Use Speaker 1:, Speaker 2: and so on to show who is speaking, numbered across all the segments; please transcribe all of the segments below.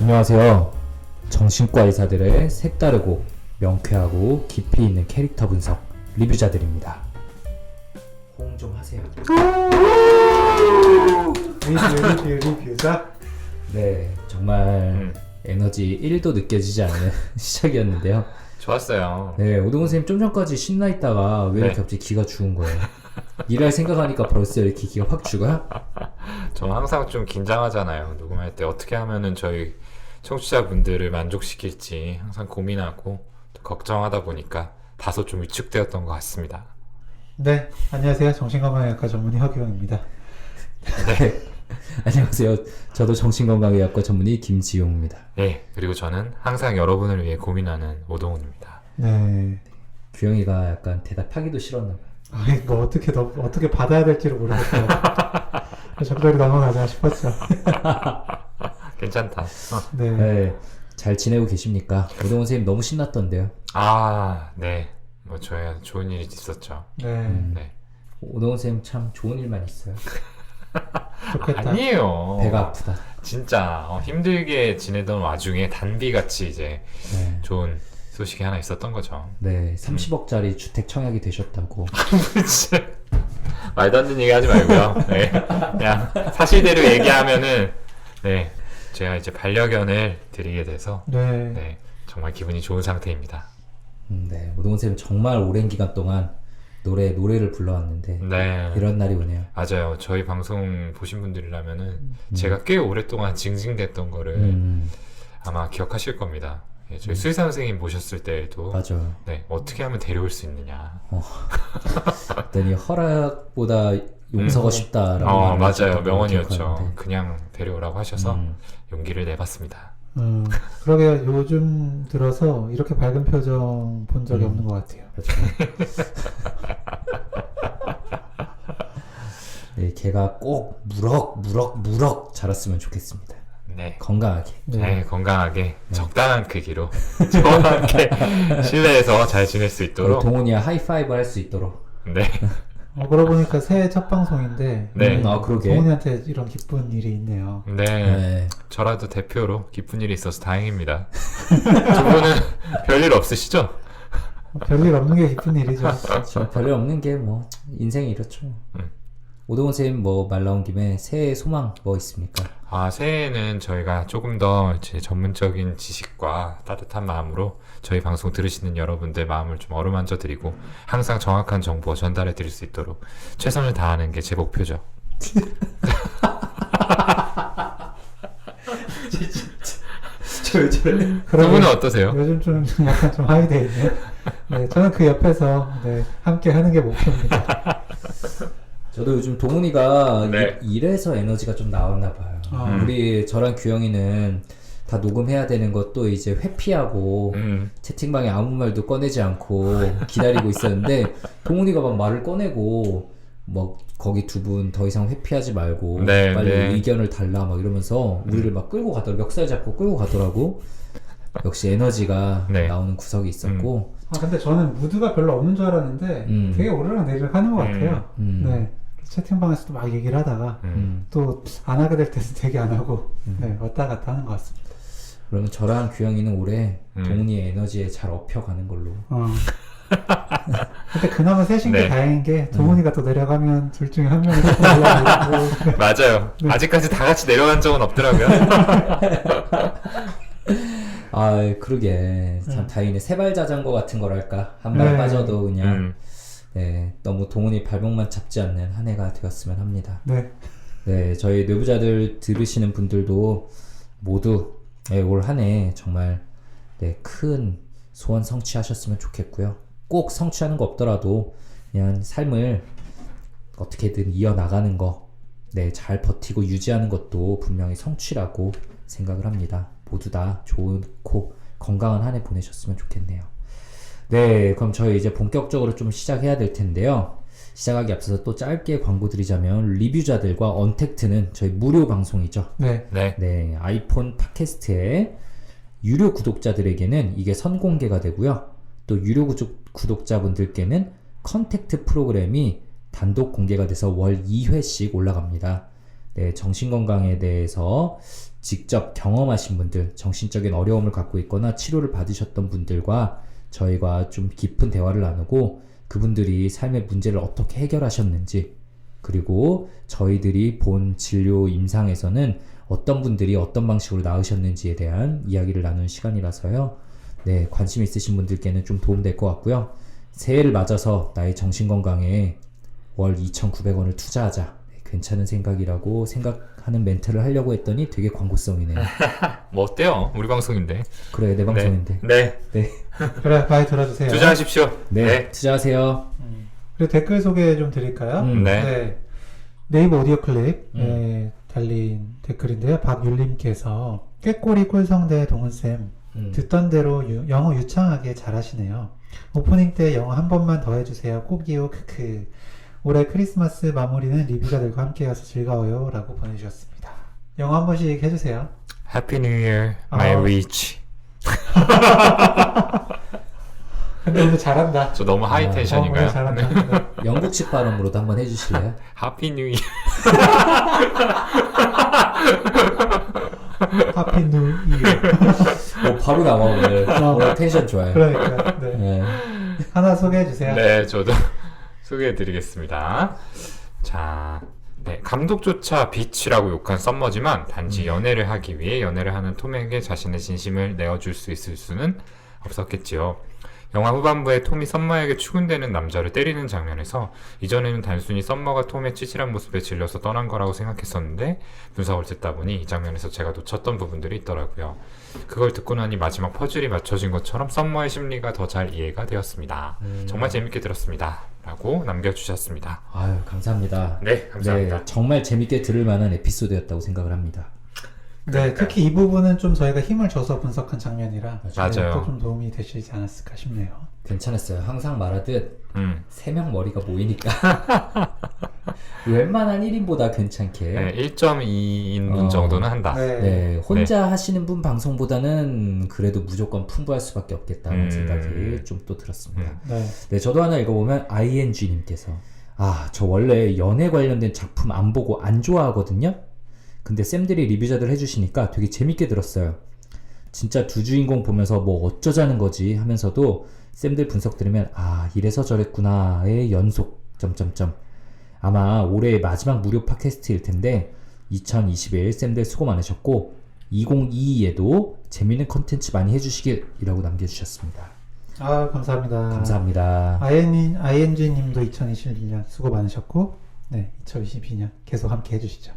Speaker 1: 안녕하세요. 정신과 의사들의 색다르고 명쾌하고 깊이 있는 캐릭터 분석 리뷰자들입니다. 호응 좀 하세요.
Speaker 2: 리뷰자?
Speaker 1: 네, 정말 에너지 1도 느껴지지 않는 시작이었는데요.
Speaker 3: 좋았어요.
Speaker 1: 네, 오동훈 선생님 좀 전까지 신나 있다가 왜 이렇게
Speaker 3: 네.
Speaker 1: 갑자기 기가 죽은 거예요? 일할 생각하니까 벌써 이렇게 기가 확 죽어요?
Speaker 3: 저는 항상 좀 긴장하잖아요. 녹음할 때 어떻게 하면은 저희 청취자분들을 만족시킬지 항상 고민하고 또 걱정하다 보니까 다소 좀 위축되었던 것 같습니다.
Speaker 2: 네, 안녕하세요. 정신건강의학과 전문의 허규영입니다.
Speaker 1: 네. 안녕하세요. 저도 정신건강의학과 전문의 김지용입니다.
Speaker 3: 네, 그리고 저는 항상 여러분을 위해 고민하는 오동훈입니다.
Speaker 2: 네.
Speaker 1: 규영이가 약간 대답하기도 싫었나 봐요.
Speaker 2: 아이, 뭐 어떻게 받아야 될지를 모르겠어요. 적절히 넘어가자 싶었죠.
Speaker 3: 괜찮다.
Speaker 2: 네.
Speaker 1: 네, 잘 지내고 계십니까? 오동훈 선생님 너무 신났던데요.
Speaker 3: 네. 뭐 저야 좋은 일이 있었죠.
Speaker 2: 네.
Speaker 3: 네.
Speaker 1: 오동훈 선생님 참 좋은 일만 있어요.
Speaker 2: 좋겠다.
Speaker 3: 아니에요.
Speaker 1: 배가 아프다.
Speaker 3: 진짜 힘들게 지내던 와중에 단비같이 이제
Speaker 1: 네,
Speaker 3: 좋은 소식이 하나 있었던 거죠.
Speaker 1: 네 30억짜리 주택 청약이 되셨다고.
Speaker 3: 진짜 말도 안 되는 얘기 하지 말고요. 네. 그냥 사실대로 얘기하면은 네, 제가 이제 반려견을 드리게 돼서
Speaker 2: 네.
Speaker 3: 네, 정말 기분이 좋은 상태입니다.
Speaker 1: 네, 오동훈 선생님 정말 오랜 기간 동안 노래를 불러왔는데
Speaker 3: 네,
Speaker 1: 이런 날이 오네요.
Speaker 3: 맞아요. 저희 방송 보신 분들이라면은 제가 꽤 오랫동안 징징댔던 거를 아마 기억하실 겁니다. 예, 저희 수의사 선생님 모셨을 때에도
Speaker 1: 맞아요.
Speaker 3: 네, 어떻게 하면 데려올 수 있느냐.
Speaker 1: 그랬더니 허락보다 용서가 쉽다라고 말을
Speaker 3: 맞아요.
Speaker 1: 하셨던 걸로
Speaker 3: 명언이었죠.
Speaker 1: 기억하는데.
Speaker 3: 그냥 데려오라고 하셔서 용기를 내봤습니다.
Speaker 2: 그러게 요즘 들어서 이렇게 밝은 표정 본 적이 없는 것 같아요.
Speaker 1: 네, 걔가 꼭 무럭 자랐으면 좋겠습니다.
Speaker 3: 네.
Speaker 1: 건강하게.
Speaker 3: 네, 건강하게 적당한 크기로 저와 함께 실내에서 잘 지낼 수 있도록
Speaker 1: 동훈이와 하이파이브 할 수 있도록.
Speaker 3: 네,
Speaker 2: 그러고 보니까 새해 첫 방송인데
Speaker 3: 네.
Speaker 1: 그러게.
Speaker 2: 동훈이한테 이런 기쁜 일이 있네요.
Speaker 3: 네,
Speaker 1: 네.
Speaker 3: 저라도 대표로 기쁜 일이 있어서 다행입니다. 두 분은 별일 없으시죠?
Speaker 2: 별일 없는 게 기쁜 일이죠.
Speaker 1: 저 별일 없는 게 뭐 인생이 이렇죠. 오동훈 선생님 뭐 말 나온 김에 새해 소망 뭐 있습니까?
Speaker 3: 새해에는 저희가 조금 더 제 전문적인 지식과 따뜻한 마음으로 저희 방송 들으시는 여러분들 마음을 좀 어루만져 드리고 항상 정확한 정보 전달해 드릴 수 있도록 최선을 다하는 게 제 목표죠. 두 분은 어떠세요?
Speaker 2: 요즘 좀 약간 좀 하이돼 있네. 네, 저는 그 옆에서 함께 하는 게 목표입니다.
Speaker 1: 저도 요즘 동훈이가
Speaker 3: 네.
Speaker 1: 일에서 에너지가 좀 나왔나 봐요. 우리 저랑 규영이는 다 녹음해야 되는 것도 이제 회피하고 채팅방에 아무 말도 꺼내지 않고 기다리고 있었는데 동훈이가 막 말을 꺼내고 뭐 거기 두 분 더 이상 회피하지 말고
Speaker 3: 네,
Speaker 1: 빨리
Speaker 3: 네.
Speaker 1: 의견을 달라 막 이러면서 우리를 막 끌고 가더라고. 멱살 잡고 끌고 가더라고. 역시 에너지가
Speaker 3: 네.
Speaker 1: 나오는 구석이 있었고
Speaker 2: 근데 저는 무드가 별로 없는 줄 알았는데 되게 오르락내리락 하는 것 같아요. 네. 채팅방에서도 막 얘기를 하다가 또 안 하게 될 때는 되게 안 하고 왔다 갔다 하는 것 같습니다.
Speaker 1: 그러면 저랑 규영이는 올해 동훈이의 에너지에 잘 업혀가는 걸로.
Speaker 2: 근데 그나마 셋인 게
Speaker 3: 네.
Speaker 2: 다행인 게 동훈이가 또 내려가면 둘 중에 한 명이 조금 올라가고
Speaker 3: 맞아요. 아직까지 다 같이 내려간 적은 없더라고요.
Speaker 1: 아, 그러게. 참 다행이네. 세발 자전거 같은 거랄까. 한 발
Speaker 2: 네.
Speaker 1: 빠져도 그냥 네, 너무 동훈이 발목만 잡지 않는 한 해가 되었으면 합니다.
Speaker 2: 네.
Speaker 1: 네, 저희 뇌부자들 들으시는 분들도 모두 올 한 해 정말 큰 소원 성취하셨으면 좋겠고요. 꼭 성취하는 거 없더라도 그냥 삶을 어떻게든 이어나가는 거, 잘 버티고 유지하는 것도 분명히 성취라고 생각을 합니다. 모두 다 좋고 건강한 한 해 보내셨으면 좋겠네요. 네, 그럼 저희 이제 본격적으로 좀 시작해야 될 텐데요. 시작하기 앞서서 또 짧게 광고 드리자면 리뷰자들과 언택트는 저희 무료 방송이죠.
Speaker 2: 네.
Speaker 3: 네.
Speaker 1: 아이폰 팟캐스트에 유료 구독자들에게는 이게 선공개가 되고요. 또 유료 구독자분들께는 컨택트 프로그램이 단독 공개가 돼서 월 2회씩 올라갑니다. 네, 정신건강에 대해서 직접 경험하신 분들, 정신적인 어려움을 갖고 있거나 치료를 받으셨던 분들과 저희가 좀 깊은 대화를 나누고 그분들이 삶의 문제를 어떻게 해결하셨는지, 그리고 저희들이 본 진료 임상에서는 어떤 분들이 어떤 방식으로 나으셨는지에 대한 이야기를 나누는 시간이라서요. 네, 관심 있으신 분들께는 좀 도움될 것 같고요. 새해를 맞아서 나의 정신건강에 월 2,900원을 투자하자. 네, 괜찮은 생각이라고 생각하는 멘트를 하려고 했더니 되게 광고성이네요.
Speaker 3: 뭐 어때요? 우리 방송인데.
Speaker 1: 그래, 내 방송인데.
Speaker 3: 네.
Speaker 1: 네.
Speaker 2: 그래, 많이 들어주세요.
Speaker 3: 투자하십시오.
Speaker 1: 네, 투자하세요.
Speaker 2: 그리고 댓글 소개 좀 드릴까요?
Speaker 3: 네.
Speaker 2: 네이버 오디오 클립에 달린 댓글인데요. 박율림께서 꾀꼬리 꿀성대 동훈쌤 듣던 대로 영어 유창하게 잘하시네요. 오프닝 때 영어 한 번만 더 해주세요. 꼭이요. 크크. 올해 크리스마스 마무리는 리뷰자들과 함께여서 즐거워요. 라고 보내주셨습니다. 영어 한 번씩 해주세요.
Speaker 3: Happy New Year, my rich.
Speaker 2: 근데 오늘 잘한다.
Speaker 3: 저 너무 하이 텐션인가요?
Speaker 2: 오늘 잘한다.
Speaker 1: 영국식 발음으로도 한번 해주실래요?
Speaker 3: Happy New Year.
Speaker 2: 하피 뉴 이어.
Speaker 1: 바로 나와 오늘. 오늘 텐션 좋아요.
Speaker 2: 그러니까. 네.
Speaker 1: 네.
Speaker 2: 하나 소개해주세요.
Speaker 3: 네, 저도 소개해드리겠습니다. 자, 네, 감독조차 비치라고 욕한 썸머지만 단지 연애를 하기 위해 연애를 하는 톰에게 자신의 진심을 내어줄 수 있을 수는 없었겠지요. 영화 후반부에 톰이 썸머에게 추근대는 남자를 때리는 장면에서 이전에는 단순히 썸머가 톰의 치질한 모습에 질려서 떠난 거라고 생각했었는데 분석을 듣다 보니 이 장면에서 제가 놓쳤던 부분들이 있더라고요. 그걸 듣고 나니 마지막 퍼즐이 맞춰진 것처럼 썸머의 심리가 더 잘 이해가 되었습니다. 정말 재밌게 들었습니다. 라고 남겨주셨습니다.
Speaker 1: 아유, 감사합니다.
Speaker 3: 네, 감사합니다.
Speaker 1: 네, 정말 재밌게 들을 만한 에피소드였다고 생각을 합니다.
Speaker 2: 네, 특히 이 부분은 좀 저희가 힘을 줘서 분석한 장면이라
Speaker 3: 맞아요.
Speaker 2: 또 좀 도움이 되시지 않았을까 싶네요.
Speaker 1: 괜찮았어요. 항상 말하듯 3명 머리가 모이니까 웬만한 1인보다 괜찮게
Speaker 3: 네, 1.2인분 정도는 한다.
Speaker 2: 네.
Speaker 1: 네, 혼자 하시는 분 방송보다는 그래도 무조건 풍부할 수밖에 없겠다는 생각이 좀 또 들었습니다.
Speaker 2: 네.
Speaker 1: 네, 저도 하나 읽어보면 ING님께서 저 원래 연애 관련된 작품 안 보고 안 좋아하거든요. 근데 쌤들이 리뷰자들 해주시니까 되게 재밌게 들었어요. 진짜 두 주인공 보면서 뭐 어쩌자는 거지 하면서도 쌤들 분석 들으면 이래서 저랬구나의 연속 아마 올해의 마지막 무료 팟캐스트일 텐데 2021 쌤들 수고 많으셨고 2022에도 재밌는 컨텐츠 많이 해주시길이라고 남겨주셨습니다.
Speaker 2: 감사합니다.
Speaker 1: 감사합니다.
Speaker 2: ING 님도 2021년 수고 많으셨고, 네, 2022년 계속 함께 해주시죠.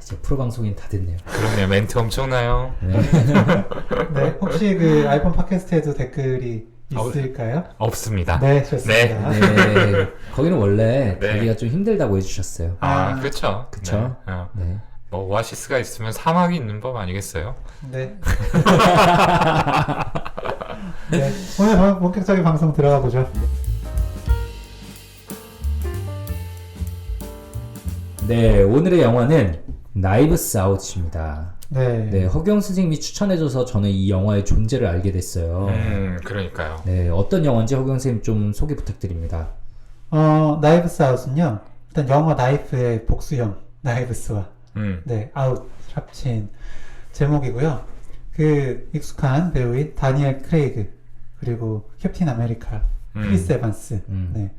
Speaker 1: 이제 프로 방송인 다 됐네요.
Speaker 3: 그러네요. 멘트 엄청나요.
Speaker 2: 네, 혹시 그 아이폰 팟캐스트에도 댓글이 있을까요?
Speaker 3: 없습니다.
Speaker 2: 네, 좋습니다.
Speaker 1: 네, 거기는 원래
Speaker 3: 네.
Speaker 1: 달리기가 좀 힘들다고 해주셨어요.
Speaker 3: 그쵸.
Speaker 1: 그쵸?
Speaker 3: 네.
Speaker 1: 네.
Speaker 3: 뭐 오아시스가 있으면 사막이 있는 법 아니겠어요?
Speaker 2: 네. 네, 오늘 본격적인 방송 들어가 보죠.
Speaker 1: 네, 오늘의 영화는 나이브스 아웃입니다.
Speaker 2: 네.
Speaker 1: 허경 선생님이 추천해줘서 저는 이 영화의 존재를 알게 됐어요.
Speaker 3: 그러니까요.
Speaker 1: 네, 어떤 영화인지 허경 선생님 좀 소개 부탁드립니다.
Speaker 2: 나이브스 아웃은요, 일단 영어 나이프의 복수형 나이브스와 네, 아웃 합친 제목이고요. 그 익숙한 배우인 다니엘 크레이그, 그리고 캡틴 아메리카 크리스 에반스, 네,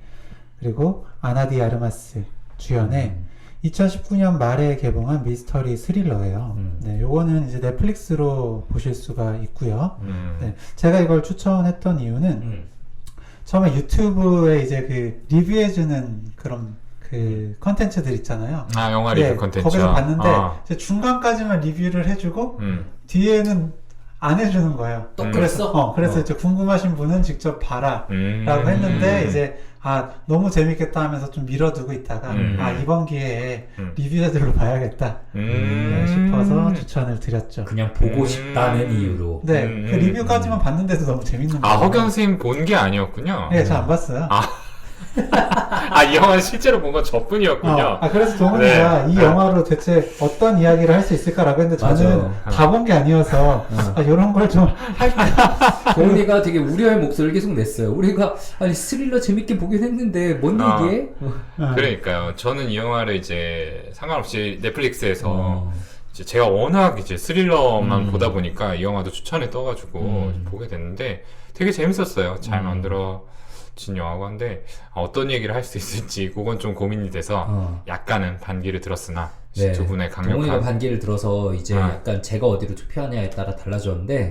Speaker 2: 그리고 아나디 아르마스 주연의 2019년 말에 개봉한 미스터리 스릴러예요. 네, 요거는 이제 넷플릭스로 보실 수가 있고요. 네, 제가 이걸 추천했던 이유는 처음에 유튜브에 이제 그 리뷰해주는 그런 그 컨텐츠들 있잖아요.
Speaker 3: 영화 리뷰 컨텐츠.
Speaker 2: 거기서 봤는데 이제 중간까지만 리뷰를 해주고 뒤에는 안 해주는 거예요.
Speaker 1: 그랬어?
Speaker 2: 그래서 이제 궁금하신 분은 직접 봐라 라고 했는데 이제 너무 재밌겠다 하면서 좀 미뤄두고 있다가 이번 기회에 리뷰자들로 봐야겠다 싶어서 추천을 드렸죠.
Speaker 1: 그냥 보고 싶다는 이유로.
Speaker 2: 네, 그 리뷰까지만 봤는데도 너무 재밌는 거예요.
Speaker 3: 허경 선생님 본 게 아니었군요.
Speaker 2: 네, 저 안 봤어요.
Speaker 3: 아, 이 영화는 실제로 본 건 저뿐이었군요.
Speaker 2: 그래서 동훈이가
Speaker 3: 네.
Speaker 2: 이 영화로 대체 어떤 이야기를 할 수 있을까라고 했는데 저는
Speaker 1: 맞아.
Speaker 2: 다 본 게 아니어서 이런 걸 좀 할까.
Speaker 1: 동훈이가 되게 우려의 목소리를 계속 냈어요. 우리가 아니 스릴러 재밌게 보긴 했는데 뭔 얘기해?
Speaker 3: 그러니까요. 저는 이 영화를 이제 상관없이 넷플릭스에서
Speaker 1: 어.
Speaker 3: 이제 제가 워낙 이제 스릴러만 보다 보니까 이 영화도 추천에 떠가지고 보게 됐는데 되게 재밌었어요. 잘 만들어진 영화고 한데 어떤 얘기를 할 수 있을지 그건 좀 고민이 돼서 약간은 반기를 들었으나
Speaker 1: 네.
Speaker 3: 두 분의
Speaker 1: 동훈이가
Speaker 3: 강력한
Speaker 1: 반기를 들어서 이제 약간 제가 어디로 투표하냐에 따라 달라졌는데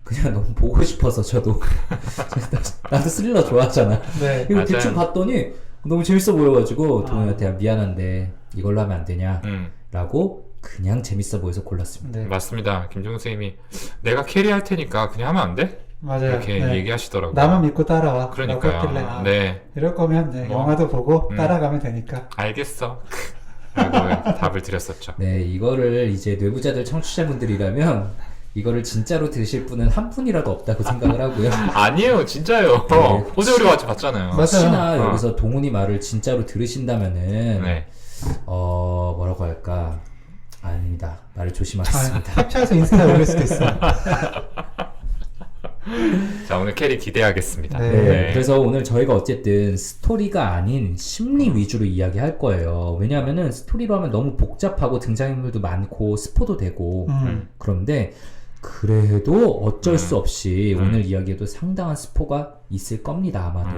Speaker 1: 그냥 너무 보고 싶어서 저도 나도 스릴러 좋아하잖아.
Speaker 2: 네.
Speaker 1: 이거
Speaker 3: 맞아요.
Speaker 1: 대충 봤더니 너무 재밌어 보여가지고 동훈이한테 미안한데 이걸로 하면 안 되냐 라고 그냥 재밌어 보여서 골랐습니다.
Speaker 2: 네.
Speaker 3: 맞습니다. 김종우 선생님이 내가 캐리할 테니까 그냥 하면 안 돼?
Speaker 2: 맞아요.
Speaker 3: 이렇게
Speaker 2: 네.
Speaker 3: 얘기하시더라고요.
Speaker 2: 나만 믿고 따라와.
Speaker 3: 그러니까요.
Speaker 2: 라고 했길래,
Speaker 3: 네.
Speaker 2: 이럴 거면 네,
Speaker 3: 뭐.
Speaker 2: 영화도 보고 따라가면 되니까.
Speaker 3: 알겠어. 라고 답을 드렸었죠.
Speaker 1: 네, 이거를 이제 뇌부자들 청취자분들이라면 이거를 진짜로 들으실 분은 한 분이라도 없다고 생각을 하고요.
Speaker 3: 아니에요, 진짜요.
Speaker 1: 네.
Speaker 3: 어제 우리 같이 봤잖아요.
Speaker 2: 맞아요.
Speaker 1: 혹시나 여기서 동훈이 말을 진짜로 들으신다면은
Speaker 3: 네.
Speaker 1: 뭐라고 할까? 아닙니다. 말을 조심하겠습니다.
Speaker 2: 캡처해서 인스타에 올릴 수도 있어.
Speaker 3: 자, 오늘 캐리 기대하겠습니다.
Speaker 2: 네.
Speaker 1: 네, 그래서 오늘 저희가 어쨌든 스토리가 아닌 심리 위주로 이야기할 거예요. 왜냐하면은 스토리로 하면 너무 복잡하고 등장인물도 많고 스포도 되고 그런데 그래도 어쩔 수 없이 오늘 이야기에도 상당한 스포가 있을 겁니다. 아마도.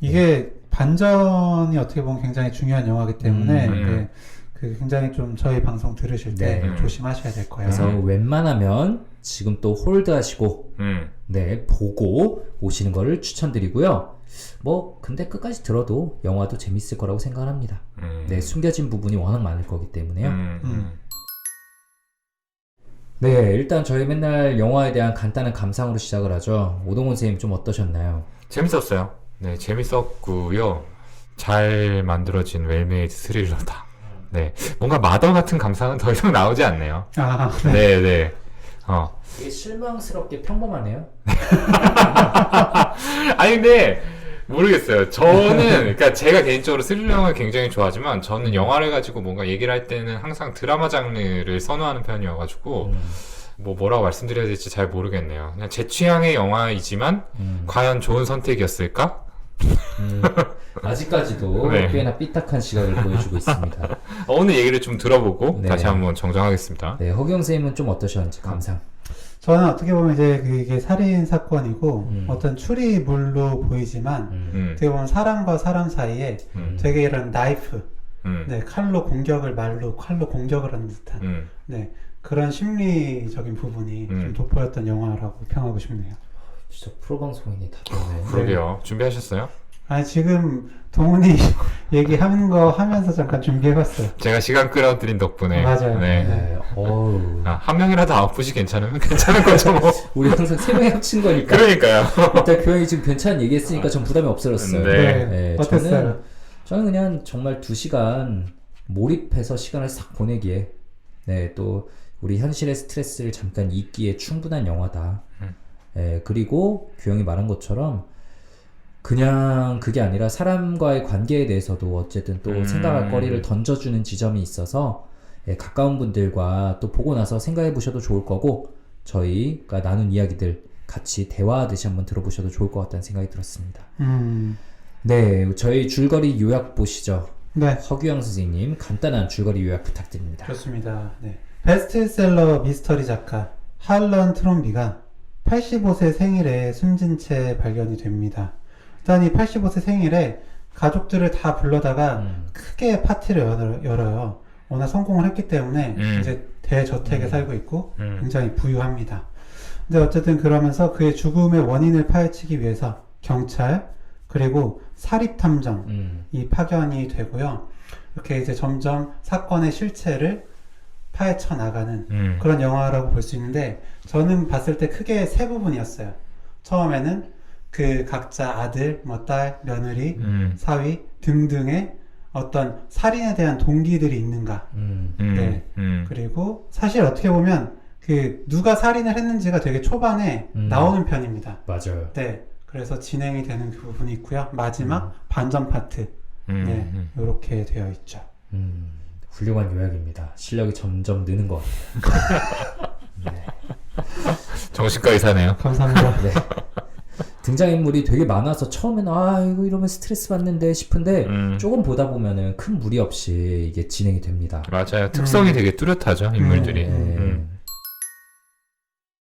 Speaker 2: 이게 반전이 어떻게 보면 굉장히 중요한 영화이기 때문에
Speaker 3: 음.
Speaker 2: 그 굉장히 좀 저희 방송 들으실 때
Speaker 1: 네.
Speaker 2: 조심하셔야 될 거예요.
Speaker 1: 그래서 웬만하면 지금 또 홀드하시고
Speaker 3: 음.
Speaker 1: 네 보고 오시는 거를 추천드리고요. 뭐 근데 끝까지 들어도 영화도 재밌을 거라고 생각합니다. 네, 숨겨진 부분이 워낙 많을 거기 때문에요. 네, 일단 저희 맨날 영화에 대한 간단한 감상으로 시작을 하죠. 오동훈 선생님 좀 어떠셨나요?
Speaker 3: 재밌었어요. 네, 재밌었고요. 잘 만들어진 웰메이드 스릴러다. 네, 뭔가 마더 같은 감상은 더 이상 나오지 않네요. 네, 네.
Speaker 1: 되게 실망스럽게 평범하네요.
Speaker 3: 아니 근데 모르겠어요. 저는 그러니까 제가 개인적으로 스릴러 영화를 굉장히 좋아하지만 저는 영화를 가지고 뭔가 얘기를 할 때는 항상 드라마 장르를 선호하는 편이어가지고 뭐라고 말씀드려야 될지 잘 모르겠네요. 그냥 제 취향의 영화이지만 과연 좋은 선택이었을까?
Speaker 1: 아직까지도
Speaker 3: 네.
Speaker 1: 꽤나 삐딱한 시각을 보여주고 있습니다.
Speaker 3: 오늘 얘기를 좀 들어보고
Speaker 1: 네.
Speaker 3: 다시 한번 정정하겠습니다.
Speaker 1: 네, 허경 선생님은 좀 어떠셨는지 감상.
Speaker 2: 저는 어떻게 보면 이제 이게 살인 사건이고 어떤 추리물로 보이지만 어떻게 보면 사람과 사람 사이에 되게 이런 나이프, 네, 칼로 공격을 하는 듯한 네, 그런 심리적인 부분이 좀 돋보였던 영화라고 평하고 싶네요.
Speaker 1: 진짜 프로 방송인이 다 됐네.
Speaker 3: 그러게요. 준비하셨어요?
Speaker 2: 아니 지금 동훈이 얘기하는 거 하면서 잠깐 준비해봤어요.
Speaker 3: 제가 시간 끌어들인 덕분에
Speaker 2: 맞아요.
Speaker 3: 네.
Speaker 1: 네, 어우.
Speaker 3: 한 명이라도 9시 괜찮으면 괜찮은 거죠 뭐.
Speaker 1: 우리 항상 세 명이 합친 거니까.
Speaker 3: 그러니까요.
Speaker 1: 일단 교양이 지금 괜찮은 얘기했으니까 전 부담이 없어졌어요.
Speaker 3: 네.
Speaker 2: 어땠어요?
Speaker 1: 저는 그냥 정말 2시간 몰입해서 시간을 싹 보내기에 네, 또 우리 현실의 스트레스를 잠깐 잊기에 충분한 영화다. 네, 그리고 교양이 말한 것처럼 그냥 그게 아니라 사람과의 관계에 대해서도 어쨌든 또 생각할 거리를 던져주는 지점이 있어서 예, 가까운 분들과 또 보고 나서 생각해 보셔도 좋을 거고 저희가 나눈 이야기들 같이 대화하듯이 한번 들어보셔도 좋을 것 같다는 생각이 들었습니다. 네, 저희 줄거리 요약 보시죠.
Speaker 2: 네.
Speaker 1: 허규영 선생님 간단한 줄거리 요약 부탁드립니다.
Speaker 2: 좋습니다. 네. 베스트셀러 미스터리 작가 할런 트롬비가 85세 생일에 숨진 채 발견이 됩니다. 일단 이 85세 생일에 가족들을 다 불러다가 크게 파티를 열어요. 워낙 성공을 했기 때문에 이제 대저택에 살고 있고 굉장히 부유합니다. 근데 어쨌든 그러면서 그의 죽음의 원인을 파헤치기 위해서 경찰 그리고 사립탐정이 파견이 되고요. 이렇게 이제 점점 사건의 실체를 파헤쳐 나가는 그런 영화라고 볼 수 있는데 저는 봤을 때 크게 세 부분이었어요. 처음에는 그 각자 아들, 딸, 며느리, 사위 등등의 어떤 살인에 대한 동기들이 있는가. 네. 그리고 사실 어떻게 보면 그 누가 살인을 했는지가 되게 초반에 나오는 편입니다.
Speaker 1: 맞아요.
Speaker 2: 네. 그래서 진행이 되는 그 부분이 있고요. 마지막 반전 파트. 네, 이렇게 되어 있죠.
Speaker 1: 훌륭한 요약입니다. 실력이 점점 느는 것 같아요. 네.
Speaker 3: 정신과 의사네요.
Speaker 2: 감사합니다.
Speaker 1: 네. 등장인물이 되게 많아서 처음에는 이거 이러면 스트레스 받는데 싶은데 조금 보다 보면은 큰 무리 없이 이게 진행이 됩니다.
Speaker 3: 맞아요. 특성이 되게 뚜렷하죠, 인물들이.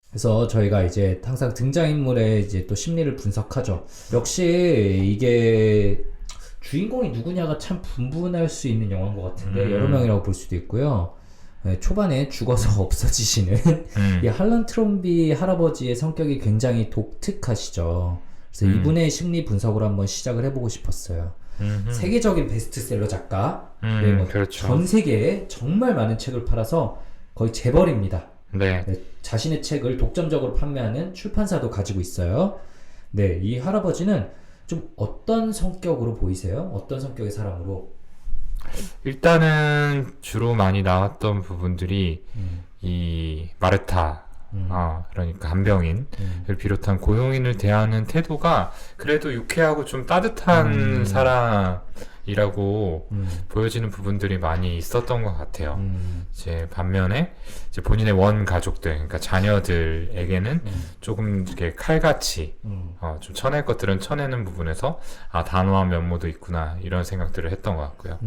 Speaker 1: 그래서 저희가 이제 항상 등장인물의 이제 또 심리를 분석하죠. 역시 이게 주인공이 누구냐가 참 분분할 수 있는 영화인 것 같은데 여러 명이라고 볼 수도 있고요. 네, 초반에 죽어서 없어지시는 이 할런 트롬비 할아버지의 성격이 굉장히 독특하시죠. 그래서 이분의 심리 분석을 한번 시작을 해보고 싶었어요. 세계적인 베스트셀러 작가, 뭐
Speaker 3: 그렇죠.
Speaker 1: 전 세계에 정말 많은 책을 팔아서 거의 재벌입니다.
Speaker 3: 네.
Speaker 1: 네, 자신의 책을 독점적으로 판매하는 출판사도 가지고 있어요. 네, 이 할아버지는 좀 어떤 성격으로 보이세요? 어떤 성격의 사람으로?
Speaker 3: 일단은 주로 많이 나왔던 부분들이 이 마르타, 그러니까 간병인을 비롯한 고용인을 대하는 태도가 그래도 유쾌하고 좀 따뜻한 사람이라고 보여지는 부분들이 많이 있었던 것 같아요. 이제 반면에 이제 본인의 원 가족들, 그러니까 자녀들에게는 조금 이렇게 칼같이 좀 쳐낼 것들은 쳐내는 부분에서 단호한 면모도 있구나 이런 생각들을 했던 것 같고요.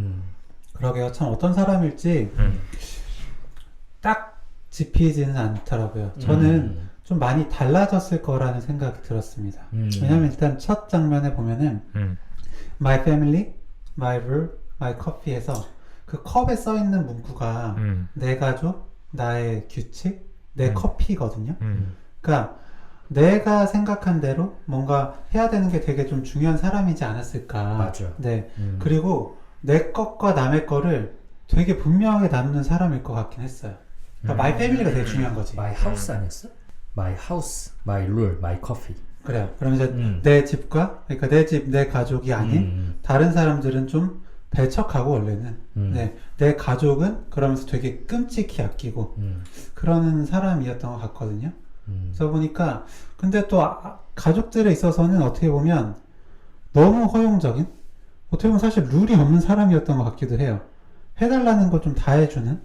Speaker 2: 그러게요. 참 어떤 사람일지 딱 짚히지는 않더라고요. 저는 좀 많이 달라졌을 거라는 생각이 들었습니다. 왜냐면 일단 첫 장면에 보면은 My family, my rule, my coffee에서 그 컵에 써 있는 문구가 내 가족, 나의 규칙, 내 커피거든요. 그러니까 내가 생각한 대로 뭔가 해야 되는 게 되게 좀 중요한 사람이지 않았을까.
Speaker 1: 맞아.
Speaker 2: 네. 그리고 내 것과 남의 거를 되게 분명하게 나누는 사람일 것 같긴 했어요. 그러니까 my family가 되게 중요한 거지.
Speaker 1: My house 아니었어? My house, my rule, my coffee.
Speaker 2: 그래요. 그럼 이제 내 집과, 그러니까 내 집, 내 가족이 아닌 다른 사람들은 좀 배척하고 원래는 네, 내 가족은 그러면서 되게 끔찍히 아끼고 그러는 사람이었던 것 같거든요. 그래서 보니까 근데 또 가족들에 있어서는 어떻게 보면 너무 허용적인, 어떻게 보면 사실 룰이 없는 사람이었던 것 같기도 해요. 해달라는 거 좀 다 해주는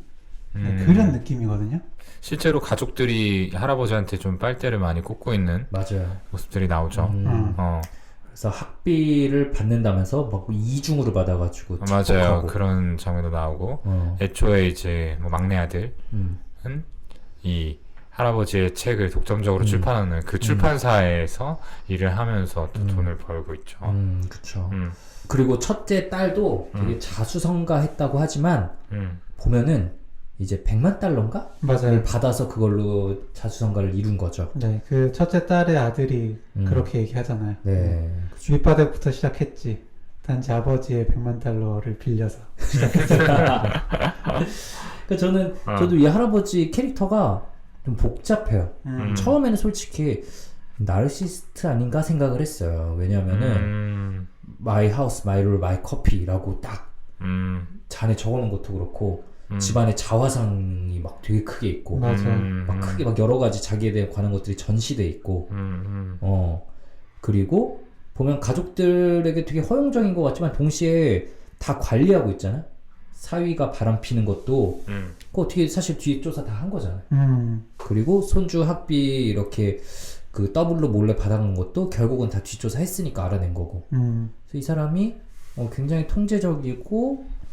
Speaker 2: 네, 그런 느낌이거든요.
Speaker 3: 실제로 가족들이 할아버지한테 좀 빨대를 많이 꽂고 있는
Speaker 1: 맞아요.
Speaker 3: 모습들이 나오죠.
Speaker 1: 그래서 학비를 받는다면서 막 이중으로 받아가지고
Speaker 3: 맞아요.
Speaker 1: 착복하고.
Speaker 3: 그런 장면도 나오고 애초에 이제 뭐 막내 아들은 이 할아버지의 책을 독점적으로 출판하는 그 출판사에서 일을 하면서 또 돈을 벌고 있죠.
Speaker 1: 그쵸. 그리고 첫째 딸도 되게 자수성가했다고 하지만 보면은 이제 100만 달러인가?
Speaker 2: 맞아요.
Speaker 1: 받아서 그걸로 자수성가를 이룬 거죠.
Speaker 2: 네, 그 첫째 딸의 아들이 그렇게 얘기하잖아요.
Speaker 1: 네.
Speaker 2: 윗바닥부터 시작했지. 단지 아버지의 100만 달러를 빌려서 시작했지.
Speaker 1: 그러니까 저도 이 할아버지 캐릭터가 좀 복잡해요. 처음에는 솔직히 나르시스트 아닌가 생각을 했어요. 왜냐면은 My house, my rule, my coffee라고 딱 잔에 적어놓은 것도 그렇고 집안에 자화상이 막 되게 크게 있고
Speaker 2: 맞아.
Speaker 1: 막 크게 막 여러 가지 자기에 대해 관한 것들이 전시돼 있고 그리고 보면 가족들에게 되게 허용적인 것 같지만 동시에 다 관리하고 있잖아요. 사위가 바람 피는 것도 그거 어떻게 사실 뒤에 조사 다 한 거잖아요. 그리고 손주 학비 이렇게 그 더블로 몰래 받아간 것도 결국은 다 뒷조사 했으니까 알아낸 거고. 그래서 이 사람이 굉장히 통제적이고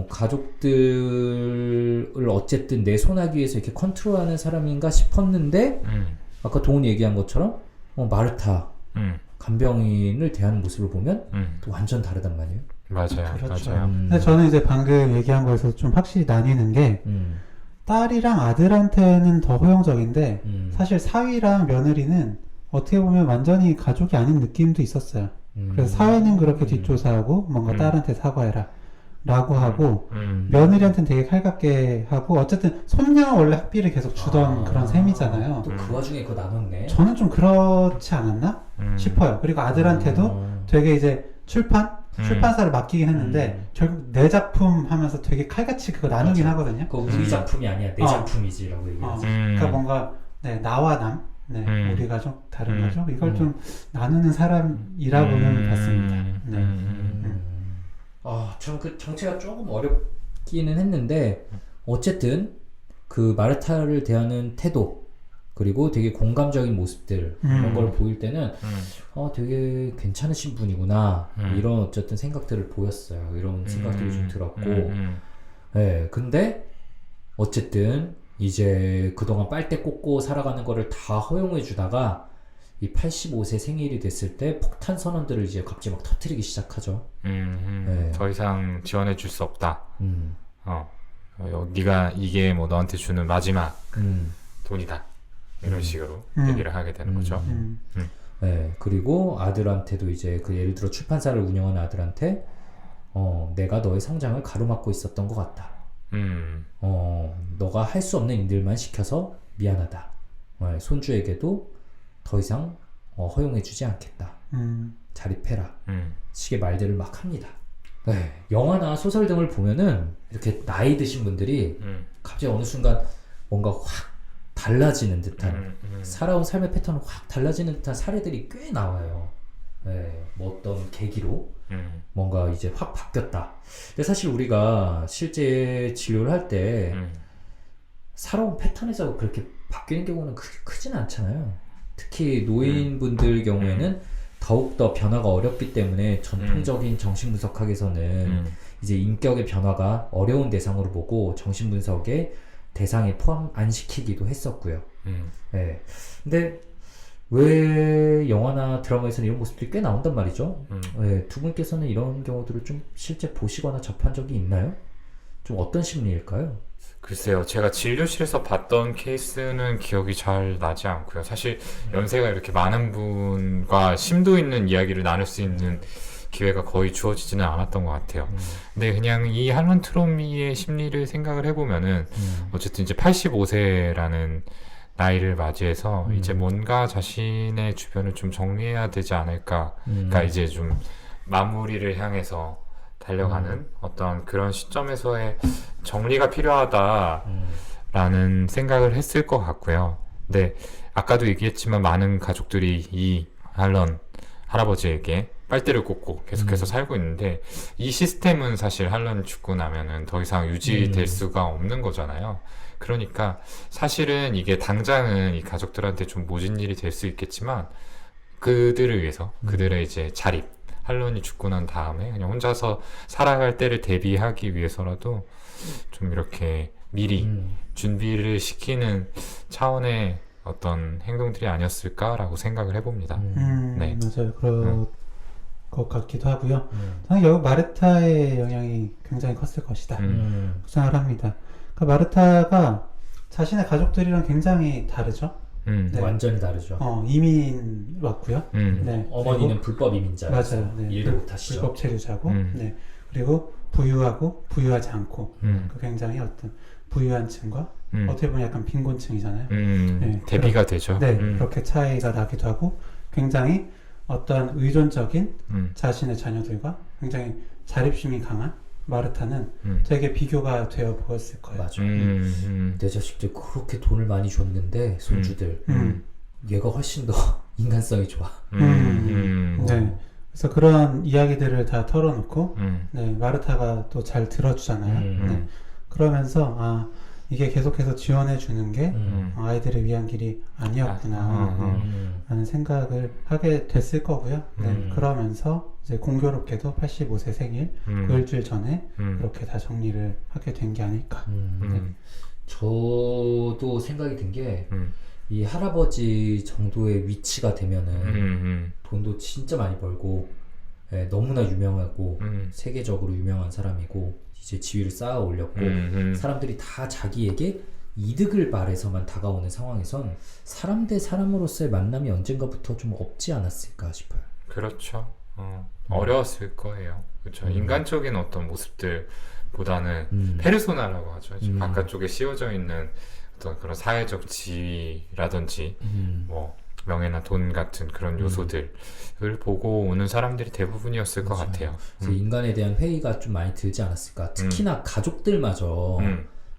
Speaker 1: 가족들을 어쨌든 내 손아귀에서 이렇게 컨트롤하는 사람인가 싶었는데 아까 동훈이 얘기한 것처럼 마르타 간병인을 대하는 모습을 보면 또 완전 다르단 말이에요.
Speaker 3: 맞아요.
Speaker 2: 그렇죠.
Speaker 3: 맞아요.
Speaker 2: 근데 저는 이제 방금 얘기한 거에서 좀 확실히 나뉘는 게 딸이랑 아들한테는 더 허용적인데 사실 사위랑 며느리는 어떻게 보면 완전히 가족이 아닌 느낌도 있었어요. 그래서 사위는 그렇게 뒷조사하고 뭔가 딸한테 사과해라 라고 하고 며느리한테는 되게 칼같게 하고 어쨌든 손녀 원래 학비를 계속 주던 그런 셈이잖아요.
Speaker 1: 또 그 와중에 그거 나눴네.
Speaker 2: 저는 좀 그렇지 않았나 싶어요. 그리고 아들한테도 되게 이제 출판사를 맡기긴 했는데 결국 내 작품 하면서 되게 칼같이 그거 나누긴 하거든요.
Speaker 1: 그거 우리 작품이 아니야 내 작품이지라고 얘기하지.
Speaker 2: 그러니까 뭔가 네, 나와 남 네,
Speaker 3: 음.
Speaker 2: 우리 가족, 다른
Speaker 3: 음.
Speaker 2: 가족 이걸 좀 나누는 사람이라고는 봤습니다. 네.
Speaker 1: 참 그 정체가 조금 어렵기는 했는데 어쨌든 그 마르타를 대하는 태도 그리고 되게 공감적인 모습들 이런 걸 보일 때는 되게 괜찮으신 분이구나 이런 어쨌든 생각들을 보였어요. 이런 생각들이 좀 들었고 네, 근데 어쨌든 이제 그동안 빨대 꽂고 살아가는 거를 다 허용해 주다가 이 85세 생일이 됐을 때 폭탄 선언들을 이제 갑자기 막 터뜨리기 시작하죠. 네.
Speaker 3: 더 이상 지원해 줄 수 없다.
Speaker 1: 음,
Speaker 3: 네가 이게 뭐 너한테 주는 마지막 돈이다. 이런 식으로 얘기를 하게 되는 거죠.
Speaker 1: 네, 그리고 아들한테도 이제 그 예를 들어 출판사를 운영하는 아들한테 내가 너의 성장을 가로막고 있었던 것 같다. 너가 할 수 없는 일들만 시켜서 미안하다. 손주에게도 더 이상 허용해주지 않겠다. 자립해라. 식의 말들을 막 합니다. 네, 영화나 소설 등을 보면은 이렇게 나이 드신 분들이 갑자기 어느 순간 뭔가 확 달라지는 듯한 살아온 삶의 패턴이 확 달라지는 듯한 사례들이 꽤 나와요. 네, 뭐 어떤 계기로 뭔가 이제 확 바뀌었다. 근데 사실 우리가 실제 진료를 할 때 살아온 패턴에서 그렇게 바뀌는 경우는 크진 않잖아요. 특히 노인분들 경우에는 더욱더 변화가 어렵기 때문에 전통적인 정신분석학에서는 이제 인격의 변화가 어려운 대상으로 보고 정신분석의 대상에 포함 안 시키기도 했었고요. 네. 근데 왜 영화나 드라마에서는 이런 모습들이 꽤 나온단 말이죠. 네, 두 분께서는 이런 경우들을 좀 실제 보시거나 접한 적이 있나요? 좀 어떤 심리일까요?
Speaker 3: 글쎄요, 제가 진료실에서 봤던 케이스는 기억이 잘 나지 않고요. 사실 연세가 이렇게 많은 분과 심도 있는 이야기를 나눌 수 있는 기회가 거의 주어지지는 않았던 것 같아요. 근데 그냥 이 할런 트로미의 심리를 생각을 해보면은 어쨌든 이제 85세라는 나이를 맞이해서 이제 뭔가 자신의 주변을 좀 정리해야 되지 않을까. 그러니까 이제 좀 마무리를 향해서 달려가는 어떤 그런 시점에서의 정리가 필요하다라는 생각을 했을 것 같고요. 근데 아까도 얘기했지만 많은 가족들이 이 할런 할아버지에게 빨대를 꽂고 계속해서 살고 있는데 이 시스템은 사실 할런이 죽고 나면은 더 이상 유지될 수가 없는 거잖아요. 그러니까 사실은 이게 당장은 이 가족들한테 좀 모진 일이 될 수 있겠지만 그들을 위해서 그들의 이제 자립 할런이 죽고 난 다음에 그냥 혼자서 살아갈 때를 대비하기 위해서라도 좀 이렇게 미리 준비를 시키는 차원의 어떤 행동들이 아니었을까라고 생각을 해봅니다. 네.
Speaker 2: 맞아요. 그럴 것 같기도 하고요. 저는 결국 마르타의 영향이 굉장히 컸을 것이다. 생각을 합니다. 그러니까 마르타가 자신의 가족들이랑 굉장히 다르죠. 네.
Speaker 1: 완전히 다르죠.
Speaker 2: 이민 왔고요. 네.
Speaker 1: 어머니는
Speaker 2: 그리고,
Speaker 1: 불법 이민자였어요.
Speaker 2: 맞아요. 네.
Speaker 1: 일도 못하시죠.
Speaker 2: 불법 체류자고, 네. 그리고 부유하고 부유하지 않고, 그 굉장히 어떤 부유한 층과 어떻게 보면 약간 빈곤층이잖아요. 네.
Speaker 3: 대비가 되죠.
Speaker 2: 네, 그렇게 차이가 나기도 하고, 굉장히 어떤 의존적인 자신의 자녀들과 굉장히 자립심이 강한 마르타는 되게 비교가 되어 보였을 거예요.
Speaker 1: 맞아. 내 자식들 그렇게 돈을 많이 줬는데 손주들 얘가 훨씬 더 인간성이 좋아.
Speaker 2: 네. 그래서 그런 이야기들을 다 털어놓고 네, 마르타가 또 잘 들어주잖아요. 네. 그러면서 이게 계속해서 지원해 주는 게 아이들을 위한 길이 아니었구나 라는 생각을 하게 됐을 거고요. 네. 그러면서 이제 공교롭게도 85세 생일 그 일주일 전에 그렇게 다 정리를 하게 된 게 아닐까. 네.
Speaker 1: 저도 생각이 든 게 이 할아버지 정도의 위치가 되면은 돈도 진짜 많이 벌고 너무나 유명하고 세계적으로 유명한 사람이고 이제 지위를 쌓아 올렸고 사람들이 다 자기에게 이득을 바래서만 다가오는 상황에선 사람 대 사람으로서의 만남이 언젠가부터 좀 없지 않았을까 싶어요.
Speaker 3: 그렇죠. 어려웠을 거예요. 그렇죠. 인간적인 어떤 모습들보다는 페르소나라고 하죠. 바깥쪽에 씌워져 있는 어떤 그런 사회적 지위라든지 뭐 명예나 돈 같은 그런 요소들을 보고 오는 사람들이 대부분이었을 것 같아요.
Speaker 1: 그래서 인간에 대한 회의가 좀 많이 들지 않았을까. 특히나 가족들마저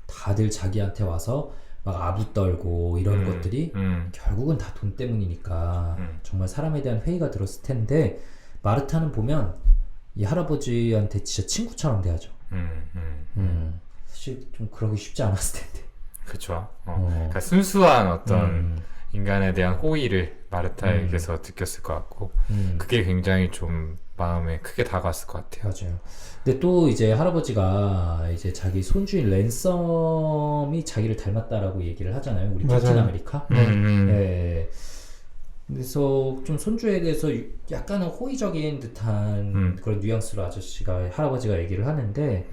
Speaker 1: 다들 자기한테 와서 막 아부 떨고 이런 것들이 결국은 다 돈 때문이니까 정말 사람에 대한 회의가 들었을 텐데 마르타는 보면 이 할아버지한테 진짜 친구처럼 대하죠. 사실 좀 그러기 쉽지 않았을 텐데.
Speaker 3: 그쵸. 그러니까 순수한 어떤 인간에 대한 호의를 마르타에게서 느꼈을 것 같고 그게 굉장히 좀 마음에 크게 다가왔을 것 같아요.
Speaker 1: 맞아요. 근데 또 이제 할아버지가 이제 자기 손주인 랜섬이 자기를 닮았다라고 얘기를 하잖아요. 우리 캡틴
Speaker 2: 맞아요.
Speaker 1: 아메리카. 네. 그래서 좀 손주에 대해서 약간은 호의적인 듯한 그런 뉘앙스로 할아버지가 얘기를 하는데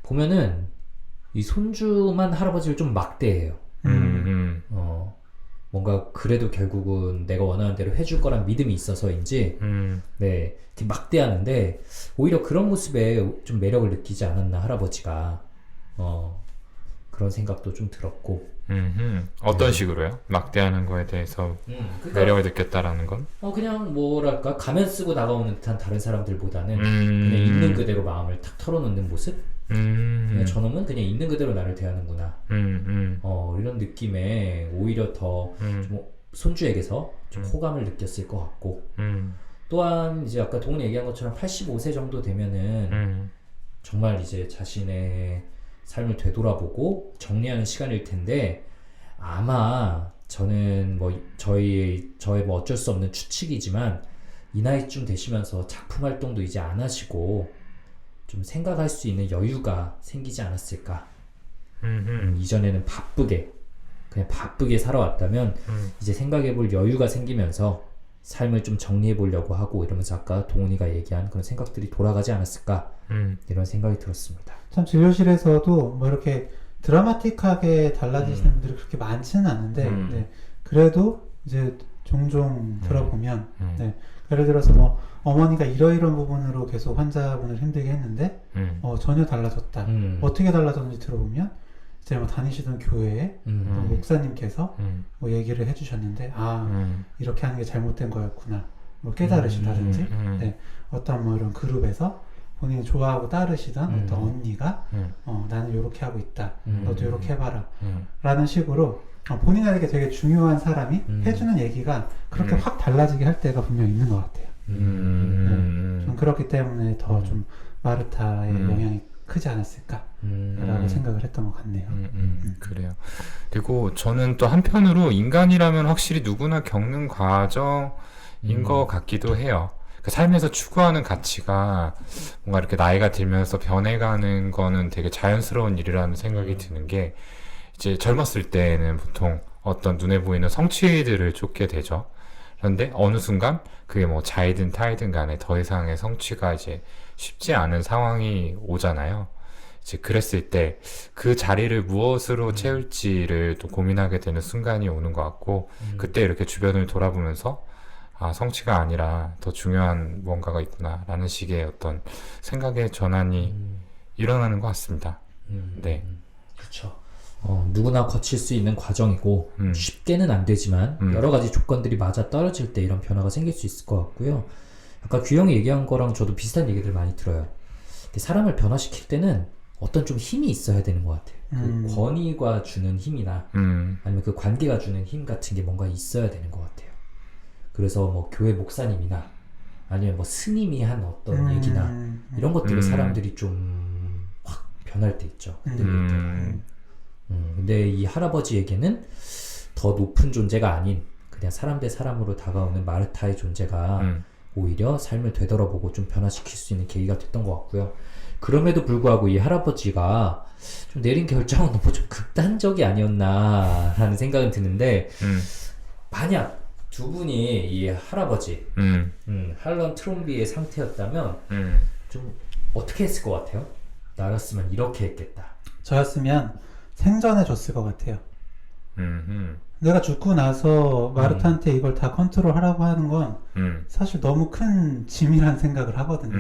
Speaker 1: 보면은 이 손주만 할아버지를 좀 막대해요. 뭔가 그래도 결국은 내가 원하는 대로 해줄 거란 믿음이 있어서인지 네, 이렇게 막대하는데 오히려 그런 모습에 좀 매력을 느끼지 않았나 할아버지가 그런 생각도 좀 들었고
Speaker 3: 어떤 식으로요? 막대하는 거에 대해서
Speaker 1: 그러니까,
Speaker 3: 매력을 느꼈다라는 건?
Speaker 1: 그냥 뭐랄까 가면 쓰고 나가오는 듯한 다른 사람들보다는 그냥 있는 그대로 마음을 탁 털어놓는 모습? 그냥 저놈은 그냥 있는 그대로 나를 대하는구나 이런 느낌에 오히려 더 좀 손주에게서 좀 호감을 느꼈을 것 같고 또한 이제 아까 동훈이 얘기한 것처럼 85세 정도 되면은 정말 이제 자신의 삶을 되돌아보고 정리하는 시간일 텐데 아마 저는 뭐 저의 뭐 어쩔 수 없는 추측이지만 이 나이쯤 되시면서 작품 활동도 이제 안 하시고 좀 생각할 수 있는 여유가 생기지 않았을까. 이전에는 그냥 바쁘게 살아왔다면 이제 생각해볼 여유가 생기면서 삶을 좀 정리해보려고 하고 이러면서 아까 동훈이가 얘기한 그런 생각들이 돌아가지 않았을까 이런 생각이 들었습니다.
Speaker 2: 참 진료실에서도 뭐 이렇게 드라마틱하게 달라지시는 분들이 그렇게 많지는 않은데 네, 그래도 이제 종종 들어보면 네, 예를 들어서 뭐 어머니가 이러이러한 부분으로 계속 환자분을 힘들게 했는데 전혀 달라졌다. 어떻게 달라졌는지 들어보면 이제 뭐 다니시던 교회에 목사님께서 뭐 얘기를 해주셨는데 이렇게 하는 게 잘못된 거였구나. 뭐 깨달으시다든지 네, 어떤 뭐 이런 그룹에서 본인이 좋아하고 따르시던 어떤 언니가 나는 이렇게 하고 있다. 너도 이렇게 해봐라. 라는 식으로 본인에게 되게 중요한 사람이 해주는 얘기가 그렇게 확 달라지게 할 때가 분명 있는 것 같아요. 좀 그렇기 때문에 더 좀 마르타의 영향이 크지 않았을까 라고 생각을 했던 것 같네요.
Speaker 3: 그래요. 그리고 저는 또 한편으로 인간이라면 확실히 누구나 겪는 과정인 것 같기도 해요. 그 삶에서 추구하는 가치가 뭔가 이렇게 나이가 들면서 변해가는 거는 되게 자연스러운 일이라는 생각이 드는 게 이제 젊었을 때는 보통 어떤 눈에 보이는 성취들을 쫓게 되죠. 그런데 어느 순간 그게 뭐 자이든 타이든 간에 더 이상의 성취가 이제 쉽지 않은 상황이 오잖아요. 이제 그랬을 때 그 자리를 무엇으로 채울지를 또 고민하게 되는 순간이 오는 것 같고 그때 이렇게 주변을 돌아보면서 성취가 아니라 더 중요한 무언가가 있구나 라는 식의 어떤 생각의 전환이 일어나는 것 같습니다. 네.
Speaker 1: 그렇죠. 누구나 거칠 수 있는 과정이고 쉽게는 안 되지만 여러 가지 조건들이 맞아 떨어질 때 이런 변화가 생길 수 있을 것 같고요. 아까 규영이 얘기한 거랑 저도 비슷한 얘기들 많이 들어요. 사람을 변화시킬 때는 어떤 좀 힘이 있어야 되는 것 같아요. 그 권위가 주는 힘이나 아니면 그 관계가 주는 힘 같은 게 뭔가 있어야 되는 것 같아요. 그래서 뭐 교회 목사님이나 아니면 뭐 스님이 한 어떤 얘기나 이런 것들을 사람들이 좀 확 변할 때 있죠. 흔들릴 때. 근데 이 할아버지에게는 더 높은 존재가 아닌 그냥 사람 대 사람으로 다가오는 마르타의 존재가 오히려 삶을 되돌아보고 좀 변화시킬 수 있는 계기가 됐던 것 같고요. 그럼에도 불구하고 이 할아버지가 좀 내린 결정은 너무 좀 극단적이 아니었나라는 생각은 드는데 만약 두 분이 이 할아버지 할런 트롬비의 상태였다면 좀 어떻게 했을 것 같아요? 나였으면 이렇게 했겠다.
Speaker 2: 저였으면 생전해 줬을 것 같아요. 내가 죽고 나서 마르타한테 이걸 다 컨트롤하라고 하는 건 사실 너무 큰 짐이라는 생각을 하거든요.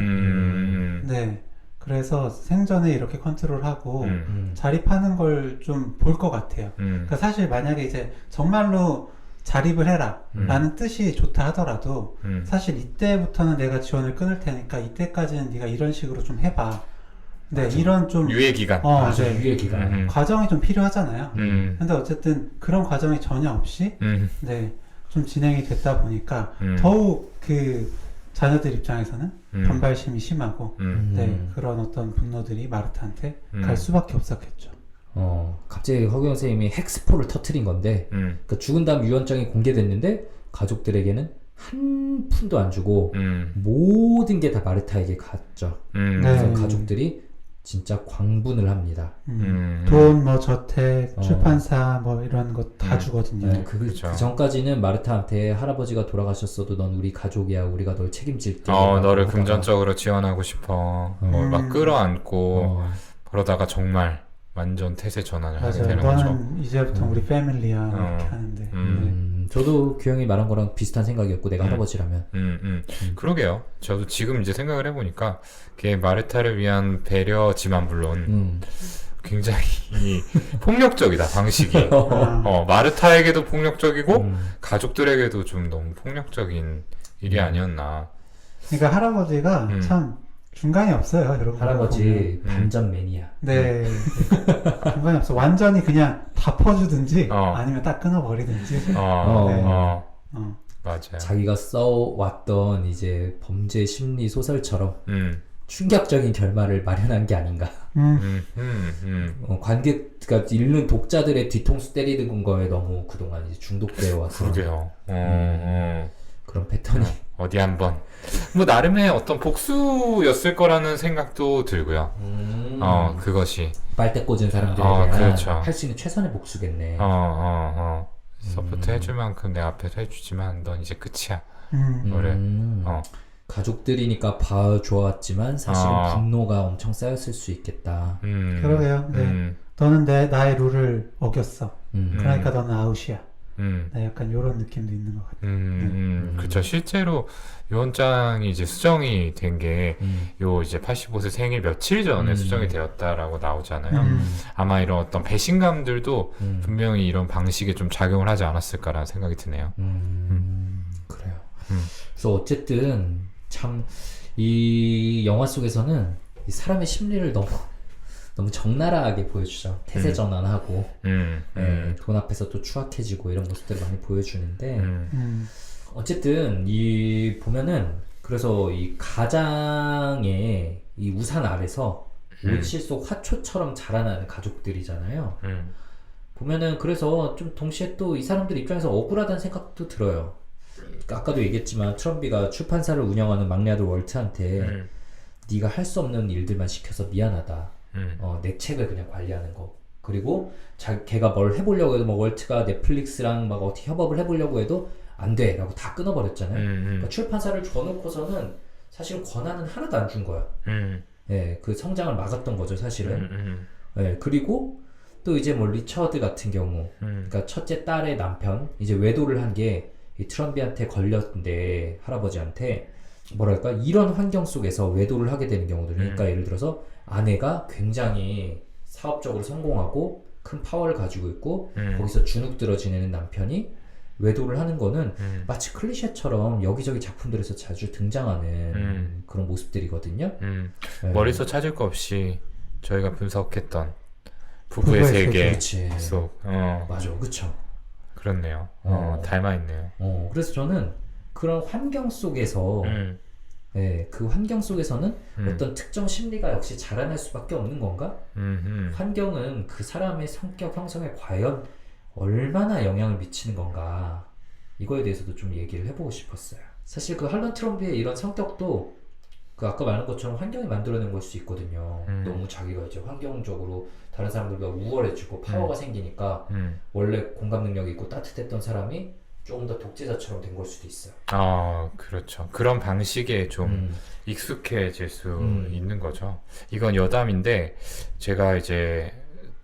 Speaker 2: 네, 그래서 생전에 이렇게 컨트롤하고 자립하는 걸 좀 볼 것 같아요. 그러니까 사실 만약에 이제 정말로 자립을 해라 라는 뜻이 좋다 하더라도 사실 이때부터는 내가 지원을 끊을 테니까 이때까지는 네가 이런 식으로 좀 해봐 네, 이런 좀
Speaker 3: 유예 기간.
Speaker 1: 맞아,
Speaker 2: 네.
Speaker 1: 유예 기간.
Speaker 2: 과정이 좀 필요하잖아요.
Speaker 3: 음.
Speaker 2: 근데 어쨌든 그런 과정이 전혀 없이 네, 좀 진행이 됐다 보니까 더욱 그 자녀들 입장에서는 반발심이 심하고 네, 그런 어떤 분노들이 마르타한테 갈 수밖에 없었겠죠.
Speaker 1: 갑자기 허경 선생님이 핵스포를 터트린 건데, 그러니까 죽은 다음 유언장이 공개됐는데 가족들에게는 한 푼도 안 주고 모든 게 다 마르타에게 갔죠. 그래서
Speaker 2: 네.
Speaker 1: 가족들이 진짜 광분을 합니다.
Speaker 2: 돈, 뭐 저택, 출판사 뭐 이런 거 다 주거든요.
Speaker 1: 네, 그 전까지는 마르타한테 할아버지가 돌아가셨어도 넌 우리 가족이야. 우리가 널 책임질게.
Speaker 3: 너를 금전적으로 지원하고 싶어. 막 끌어안고 그러다가 정말 완전 태세 전환을 하게
Speaker 2: 맞아요.
Speaker 3: 되는 거죠.
Speaker 2: 너는 이제부터 우리 패밀리야 이렇게 하는데.
Speaker 1: 저도 규영이 말한 거랑 비슷한 생각이었고 내가 할아버지라면.
Speaker 3: 그러게요. 저도 지금 이제 생각을 해보니까 그게 마르타를 위한 배려지만 물론 굉장히 폭력적이다 방식이. 마르타에게도 폭력적이고 가족들에게도 좀 너무 폭력적인 일이 아니었나.
Speaker 2: 그러니까 할아버지가 참 중간이 없어요, 여러분.
Speaker 1: 할아버지 반전 매니아.
Speaker 2: 네. 중간이 없어. 완전히 그냥 다 퍼주든지 아니면 딱 끊어버리든지.
Speaker 3: 맞아요.
Speaker 1: 자기가 써왔던 이제 범죄 심리 소설처럼 충격적인 결말을 마련한 게 아닌가. 관객, 읽는 독자들의 뒤통수 때리는 거에 너무 그동안 이제 중독되어 와서.
Speaker 3: 그러게요.
Speaker 1: 그런 패턴이.
Speaker 3: 어디 한번 뭐 나름의 어떤 복수였을 거라는 생각도 들고요. 그것이
Speaker 1: 빨대 꽂은 사람들에게
Speaker 3: 그렇죠.
Speaker 1: 할 수 있는 최선의 복수겠네.
Speaker 3: 서포트 해줄 만큼 내 앞에서 해주지만 넌 이제 끝이야. 그래.
Speaker 1: 가족들이니까 봐주었지만 사실은 분노가 엄청 쌓였을 수 있겠다.
Speaker 2: 그러게요. 네. 너는 나의 룰을 어겼어. 그러니까 너는 아웃이야. 네, 약간 이런 느낌도 있는 것 같아요.
Speaker 3: 그렇죠. 실제로 유언장이 이제 수정이 된 게 요 이제 85세 생일 며칠 전에 수정이 되었다라고 나오잖아요. 아마 이런 어떤 배신감들도 분명히 이런 방식에 좀 작용을 하지 않았을까라는 생각이 드네요.
Speaker 1: 그래요. 그래서 어쨌든 참 이 영화 속에서는 이 사람의 심리를 너무 적나라하게 보여주죠. 태세 전환하고 돈 앞에서 또 추악해지고 이런 모습들을 많이 보여주는데 어쨌든 이 보면은 그래서 이 가장의 이 우산 아래서 온실 속 화초처럼 자라나는 가족들이잖아요. 보면은 그래서 좀 동시에 또 이 사람들 입장에서 억울하다는 생각도 들어요. 그러니까 아까도 얘기했지만 트럼비가 출판사를 운영하는 막내 아들 월트한테 네가 할 수 없는 일들만 시켜서 미안하다. 내 책을 그냥 관리하는 거. 그리고 걔가 뭘 해보려고 해도 뭐 월트가 넷플릭스랑 막 어떻게 협업을 해보려고 해도 안 돼 라고 다 끊어버렸잖아요. 그러니까 출판사를 줘놓고서는 사실 권한은 하나도 안 준 거야. 예, 그 성장을 막았던 거죠 사실은. 예, 그리고 또 이제 뭐 리처드 같은 경우 그러니까 첫째 딸의 남편 이제 외도를 한 게 이 트럼비한테 걸렸는데 할아버지한테 뭐랄까 이런 환경 속에서 외도를 하게 되는 경우들. 그러니까 예를 들어서 아내가 굉장히 사업적으로 성공하고 큰 파워를 가지고 있고 거기서 주눅들어 지내는 남편이 외도를 하는 거는 마치 클리셰처럼 여기저기 작품들에서 자주 등장하는 그런 모습들이거든요. 네.
Speaker 3: 머리서 찾을 거 없이 저희가 분석했던 부부의 세계 속
Speaker 1: 맞아, 그쵸.
Speaker 3: 그렇네요. 닮아있네요.
Speaker 1: 그래서 저는 그런 환경 속에서 네, 그 환경 속에서는 어떤 특정 심리가 역시 자라날 수밖에 없는 건가? 환경은 그 사람의 성격 형성에 과연 얼마나 영향을 미치는 건가? 이거에 대해서도 좀 얘기를 해보고 싶었어요. 사실 그 할런 트럼비의 이런 성격도 그 아까 말한 것처럼 환경이 만들어낸 걸 수 있거든요. 너무 자기가 이제 환경적으로 다른 사람들과 우월해지고 파워가 생기니까 원래 공감 능력이 있고 따뜻했던 사람이 조금 더 독재자처럼 된 걸 수도 있어요.
Speaker 3: 그렇죠. 그런 방식에 좀 익숙해질 수 있는 거죠. 이건 여담인데 제가 이제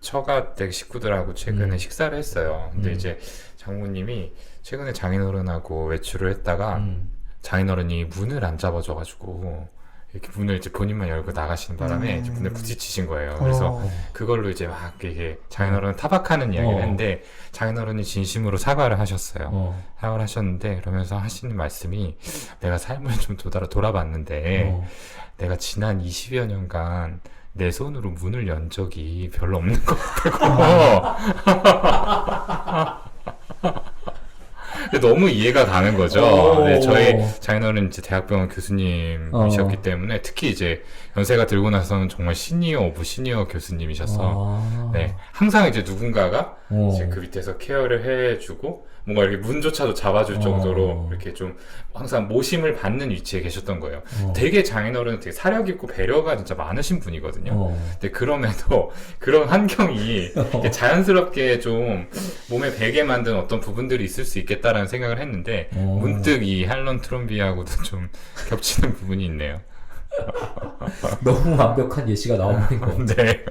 Speaker 3: 처가댁 식구들하고 최근에 식사를 했어요. 근데 이제 장모님이 최근에 장인어른하고 외출을 했다가 장인어른이 문을 안 잡아줘가지고 이렇게 문을 이제 본인만 열고 나가시는 바람에 이제 문을 부딪히신 거예요. 그래서 그걸로 이제 막 이게 장인어른 타박하는 이야기를 했는데 장인어른이 진심으로 사과를 하셨어요. 사과를 하셨는데 그러면서 하시는 말씀이 내가 삶을 좀 돌아봤는데 내가 지난 20여 년간 내 손으로 문을 연 적이 별로 없는 것 같다고. 근데 너무 이해가 가는 거죠. 네, 저희 장인어른 이제 대학병원 교수님이셨기 때문에 특히 이제 연세가 들고 나서는 정말 시니어 오브 시니어 교수님이셔서 네, 항상 이제 누군가가 이제 그 밑에서 케어를 해주고 뭔가 이렇게 문조차도 잡아줄 정도로 이렇게 좀 항상 모심을 받는 위치에 계셨던 거예요. 되게 장인어른은 되게 사력 있고 배려가 진짜 많으신 분이거든요. 근데 그럼에도 그런 환경이 이렇게 자연스럽게 좀 몸에 배게 만든 어떤 부분들이 있을 수 있겠다라는 생각을 했는데 문득 이 할런 트롬비하고도 좀 겹치는 부분이 있네요.
Speaker 1: 너무 완벽한 예시가 나와버린 것 같아요.
Speaker 3: 네.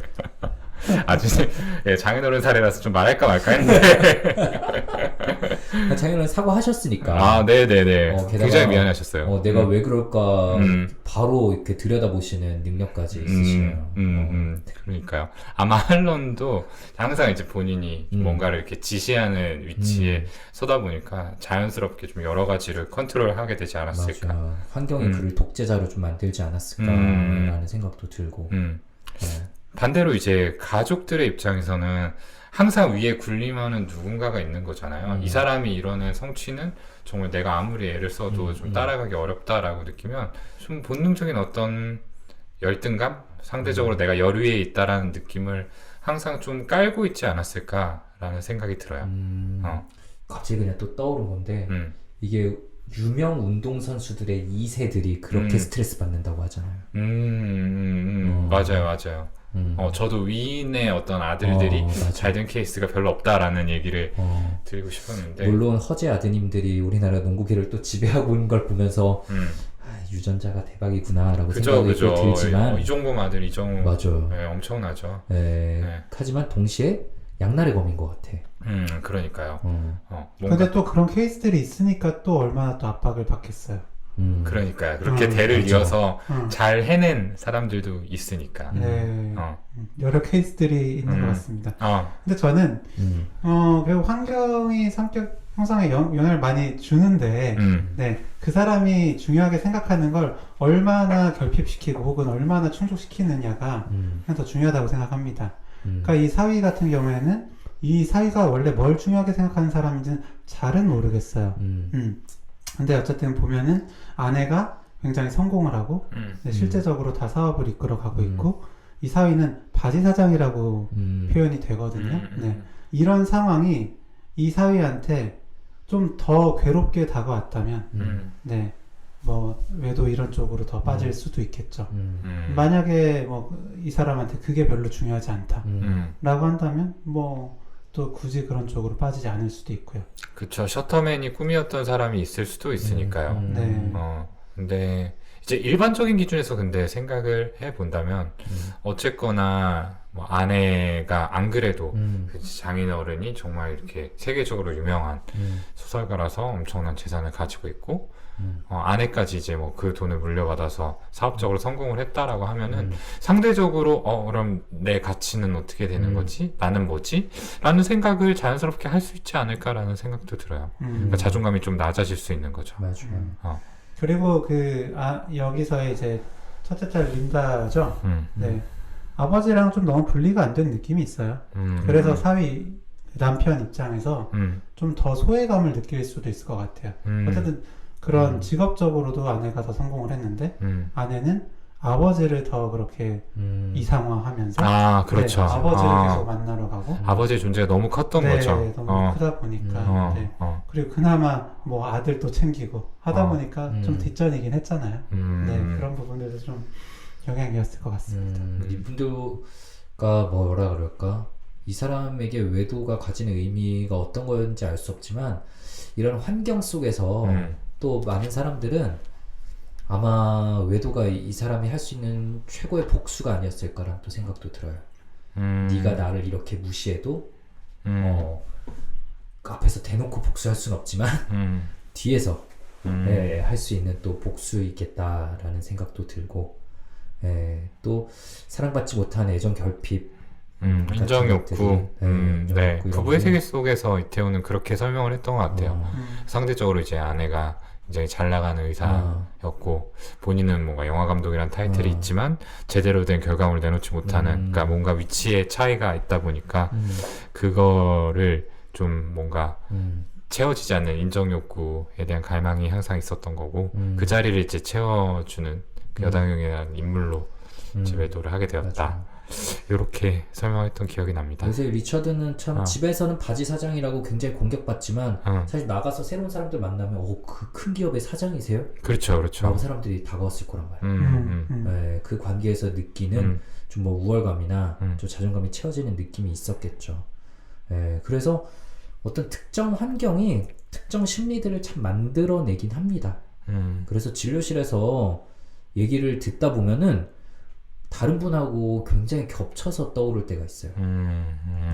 Speaker 3: 아주 예, 장인어른 사례라서 좀 말할까 말까 했는데
Speaker 1: 장인어른 사과하셨으니까.
Speaker 3: 아, 네네네.
Speaker 1: 게다가,
Speaker 3: 굉장히 미안하셨어요.
Speaker 1: 내가 왜 그럴까 바로 이렇게 들여다보시는 능력까지 있으시네요.
Speaker 3: 그러니까요. 아마 할런도 항상 이제 본인이 뭔가를 이렇게 지시하는 위치에 서다 보니까 자연스럽게 좀 여러 가지를 컨트롤하게 되지 않았을까.
Speaker 1: 맞아요. 환경이 그를 독재자로 좀 만들지 않았을까라는 생각도 들고. 네.
Speaker 3: 반대로 이제 가족들의 입장에서는 항상 위에 군림하는 누군가가 있는 거잖아요. 이 사람이 이러는 성취는 정말 내가 아무리 애를 써도 좀 따라가기 어렵다라고 느끼면 좀 본능적인 어떤 열등감? 상대적으로 내가 여류에 있다라는 느낌을 항상 좀 깔고 있지 않았을까라는 생각이 들어요.
Speaker 1: 갑자기 그냥 또 떠오른 건데 이게 유명 운동선수들의 2세들이 그렇게 스트레스 받는다고 하잖아요.
Speaker 3: 맞아요, 맞아요. 저도 위인의 어떤 아들들이 잘 된 케이스가 별로 없다라는 얘기를 드리고 싶었는데
Speaker 1: 물론 허재 아드님들이 우리나라 농구계를 또 지배하고 있는 걸 보면서 유전자가 대박이구나라고 생각이 들지만
Speaker 3: 이종범 아들 이정우
Speaker 1: 맞아요.
Speaker 3: 네, 엄청나죠.
Speaker 1: 네. 하지만 동시에 양날의 검인 것 같아.
Speaker 3: 그러니까요.
Speaker 2: 근데 또 그런 케이스들이 있으니까 또 얼마나 또 압박을 받겠어요.
Speaker 3: 그러니까요. 그렇게 대를
Speaker 1: 그렇죠.
Speaker 3: 이어서 잘 해낸 사람들도 있으니까.
Speaker 2: 네. 여러 케이스들이 있는 것 같습니다. 근데 저는 결국 환경이 성격 형성에 영향을 많이 주는데 네, 그 사람이 중요하게 생각하는 걸 얼마나 결핍시키고 혹은 얼마나 충족시키느냐가 그냥 더 중요하다고 생각합니다. 그러니까 이 사위 같은 경우에는 이 사위가 원래 뭘 중요하게 생각하는 사람인지는 잘은 모르겠어요. 근데 어쨌든 보면은 아내가 굉장히 성공을 하고 실제적으로 다 사업을 이끌어가고 있고 이 사위는 바지 사장이라고 표현이 되거든요. 네. 이런 상황이 이 사위한테 좀 더 괴롭게 다가왔다면 네. 뭐 외도 이런 쪽으로 더 빠질 수도 있겠죠. 만약에 뭐 이 사람한테 그게 별로 중요하지 않다 라고 한다면 뭐 또 굳이 그런 쪽으로 빠지지 않을 수도 있고요.
Speaker 3: 그쵸. 셔터맨이 꿈이었던 사람이 있을 수도 있으니까요.
Speaker 2: 네.
Speaker 3: 근데 이제 일반적인 기준에서 근데 생각을 해본다면 어쨌거나 뭐 아내가 안 그래도 그 장인어른이 정말 이렇게 세계적으로 유명한 소설가라서 엄청난 재산을 가지고 있고 아내까지 이제 뭐 그 돈을 물려받아서 사업적으로 성공을 했다라고 하면은 상대적으로 그럼 내 가치는 어떻게 되는 거지? 나는 뭐지? 라는 생각을 자연스럽게 할 수 있지 않을까라는 생각도 들어요. 그러니까 자존감이 좀 낮아질 수 있는 거죠.
Speaker 1: 맞아요.
Speaker 2: 그리고 여기서의 이제 첫째 딸 린다죠. 네. 아버지랑 좀 너무 분리가 안 된 느낌이 있어요. 그래서 사위 남편 입장에서 좀 더 소외감을 느낄 수도 있을 것 같아요. 어쨌든 그런 직업적으로도 아내가 더 성공을 했는데 아내는 아버지를 더 그렇게 이상화하면서
Speaker 3: 그렇죠.
Speaker 2: 네, 아버지를 계속 만나러 가고
Speaker 3: 아버지의 존재가 너무 컸던
Speaker 2: 네,
Speaker 3: 거죠.
Speaker 2: 너무 크다 보니까 네. 그리고 그나마 뭐 아들도 챙기고 하다 보니까 좀 뒷전이긴 했잖아요. 네, 그런 부분들도 좀 영향이었을 것 같습니다.
Speaker 1: 이분들가 뭐라 그럴까? 이 사람에게 외도가 가지는 의미가 어떤 건지 알 수 없지만 이런 환경 속에서 또 많은 사람들은 아마 외도가 이 사람이 할 수 있는 최고의 복수가 아니었을까라는 또 생각도 들어요. 네가 나를 이렇게 무시해도 앞에서 대놓고 복수할 수는 없지만 뒤에서 할 수 있는 또 복수이겠다라는 생각도 들고 또 사랑받지 못한 애정 결핍
Speaker 3: 인정 욕구. 네.
Speaker 1: 욕구
Speaker 3: 부부의 세계 속에서 이태원은 그렇게 설명을 했던 것 같아요. 상대적으로 이제 아내가 굉장히 잘 나가는 의사였고 본인은 뭔가 영화 감독이란 타이틀이 있지만 제대로 된 결과물을 내놓지 못하는 그러니까 뭔가 위치에 차이가 있다 보니까 그거를 좀 뭔가 채워지지 않는 인정 욕구에 대한 갈망이 항상 있었던 거고 그 자리를 이제 채워주는 그 여당형이라는 인물로 이제 매도를 하게 되었다.
Speaker 1: 맞아요.
Speaker 3: 이렇게 설명했던 기억이 납니다.
Speaker 1: 요새 리처드는 참 집에서는 바지 사장이라고 굉장히 공격받지만 사실 나가서 새로운 사람들 만나면 그 큰 기업의 사장이세요?
Speaker 3: 그렇죠, 그렇죠.
Speaker 1: 라고 사람들이 다가왔을 거란 말이에요. 네, 그 관계에서 느끼는 좀 뭐 우월감이나 좀 자존감이 채워지는 느낌이 있었겠죠. 네, 그래서 어떤 특정 환경이 특정 심리들을 참 만들어내긴 합니다. 그래서 진료실에서 얘기를 듣다 보면은 다른 분하고 굉장히 겹쳐서 떠오를 때가 있어요.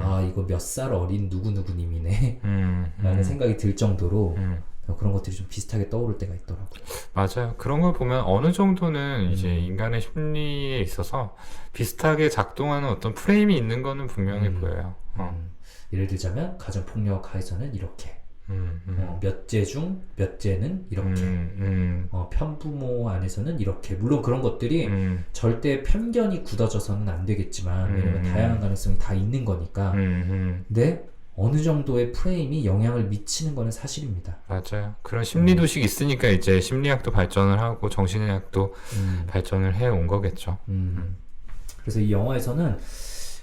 Speaker 1: 아, 이거 몇 살 어린 누구누구님이네 라는 생각이 들 정도로 그런 것들이 좀 비슷하게 떠오를 때가 있더라고요.
Speaker 3: 맞아요. 그런 걸 보면 어느 정도는 이제 인간의 심리에 있어서 비슷하게 작동하는 어떤 프레임이 있는 거는 분명히 보여요.
Speaker 1: 예를 들자면 가정폭력 하에서는 이렇게 몇째 중 몇째는 이렇게 편부모 안에서는 이렇게 물론 그런 것들이 절대 편견이 굳어져서는 안 되겠지만 왜냐면 다양한 가능성이 다 있는 거니까 근데 어느 정도의 프레임이 영향을 미치는 거는 사실입니다.
Speaker 3: 맞아요. 그런 심리도식이 있으니까 이제 심리학도 발전을 하고 정신의학도 발전을 해온 거겠죠.
Speaker 1: 그래서 이 영화에서는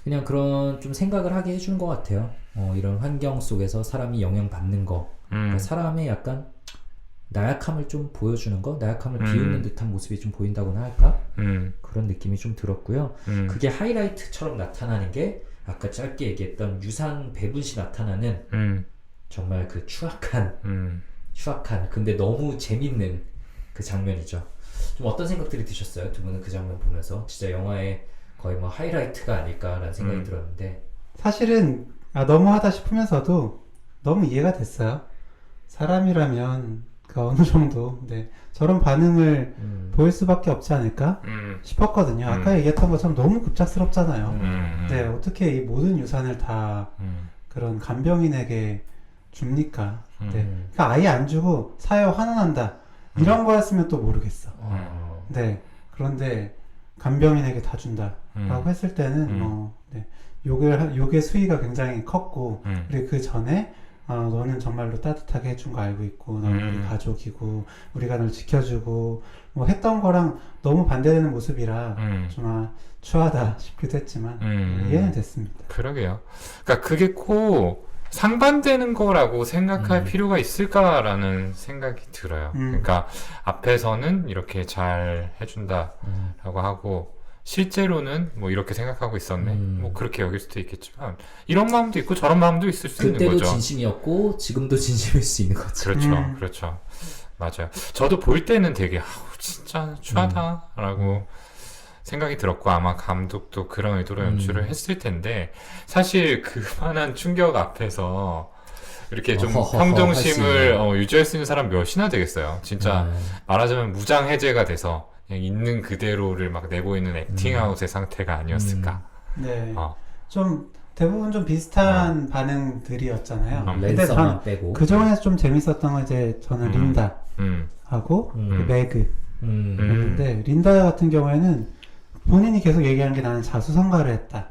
Speaker 1: 그냥 그런 좀 생각을 하게 해준 것 같아요. 이런 환경 속에서 사람이 영향받는 거 그러니까 사람의 약간 나약함을 좀 보여주는 거 나약함을 비웃는 듯한 모습이 좀 보인다고나 할까? 그런 느낌이 좀 들었고요. 그게 하이라이트처럼 나타나는 게 아까 짧게 얘기했던 유산 배분시 나타나는 정말 그 추악한 근데 너무 재밌는 그 장면이죠. 좀 어떤 생각들이 드셨어요? 두 분은 그 장면 보면서 진짜 영화의 거의 뭐 하이라이트가 아닐까라는 생각이 들었는데
Speaker 2: 사실은 너무하다 싶으면서도 너무 이해가 됐어요. 사람이라면 그 어느 정도 저런 반응을 보일 수밖에 없지 않을까 싶었거든요. 아까 얘기했던 것처럼 너무 급작스럽잖아요. 어떻게 이 모든 유산을 다 그런 간병인에게 줍니까? 그러니까 아예 안 주고 사회 환원한다 이런 거였으면 또 모르겠어. 그런데 간병인에게 다 준다라고 했을 때는 욕의 수위가 굉장히 컸고 그리고 그 전에 너는 정말로 따뜻하게 해준 거 알고 있고 너는 우리 가족이고 우리가 널 지켜주고 뭐 했던 거랑 너무 반대되는 모습이라 좀 추하다 싶기도 했지만 이해는 됐습니다.
Speaker 3: 그러게요. 그러니까 그게 꼭 상반되는 거라고 생각할 필요가 있을까라는 생각이 들어요. 그러니까 앞에서는 이렇게 잘 해준다라고 하고 실제로는 뭐 이렇게 생각하고 있었네. 뭐 그렇게 여길 수도 있겠지만 이런 마음도 있고 저런 마음도 있을 수 있는 거죠.
Speaker 1: 그때도 진심이었고 지금도 진심일 수 있는 거죠.
Speaker 3: 그렇죠, 그렇죠. 맞아요. 저도 볼 때는 되게 진짜 추하다라고 생각이 들었고 아마 감독도 그런 의도로 연출을 했을 텐데 사실 그만한 충격 앞에서 이렇게 좀 평정심을 유지할 수 있는 사람 몇이나 되겠어요. 진짜 말하자면 무장 해제가 돼서 그냥 있는 그대로를 막 내보이는 액팅아웃의 상태가 아니었을까.
Speaker 2: 좀 대부분 좀 비슷한 반응들이었잖아요. 근데
Speaker 1: 랜서만 빼고
Speaker 2: 그 중에서 좀 재밌었던 건 이제 저는 린다 하고 매그 였는데 린다 같은 경우에는 본인이 계속 얘기하는 게 나는 자수성가를 했다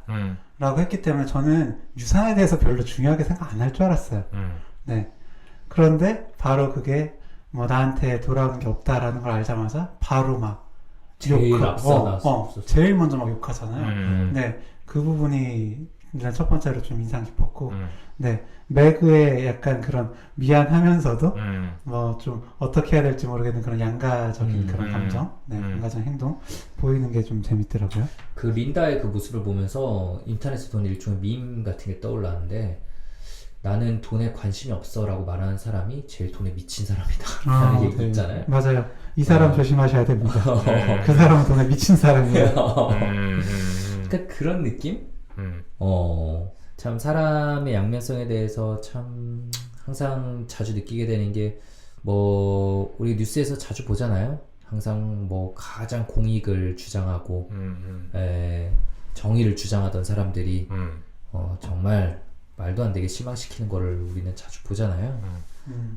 Speaker 2: 라고 했기 때문에 저는 유산에 대해서 별로 중요하게 생각 안 할 줄 알았어요. 그런데 바로 그게 뭐 나한테 돌아오는 게 없다라는 걸 알자마자 바로 막
Speaker 1: 제일 앞서
Speaker 2: 제일 먼저 막 욕하잖아요. 그 부분이 일단 첫 번째로 좀 인상 깊었고 매그의 약간 그런 미안하면서도 뭐 좀 어떻게 해야 될지 모르겠는 그런 양가적인 그런 감정 양가적인 행동 보이는 게 좀 재밌더라고요.
Speaker 1: 그 린다의 그 모습을 보면서 인터넷에 본 일종의 밈 같은 게 떠올랐는데 나는 돈에 관심이 없어 라고 말하는 사람이 제일 돈에 미친 사람이다 라는 얘기 있잖아요.
Speaker 2: 맞아요. 이 사람 조심하셔야 됩니다. 그 사람은 돈에 미친 사람이에요.
Speaker 1: 그러니까 그런 느낌? 참 사람의 양면성에 대해서 참 항상 자주 느끼게 되는 게 뭐 우리 뉴스에서 자주 보잖아요. 항상 뭐 가장 공익을 주장하고 정의를 주장하던 사람들이 정말 말도 안 되게 실망시키는 거를 우리는 자주 보잖아요.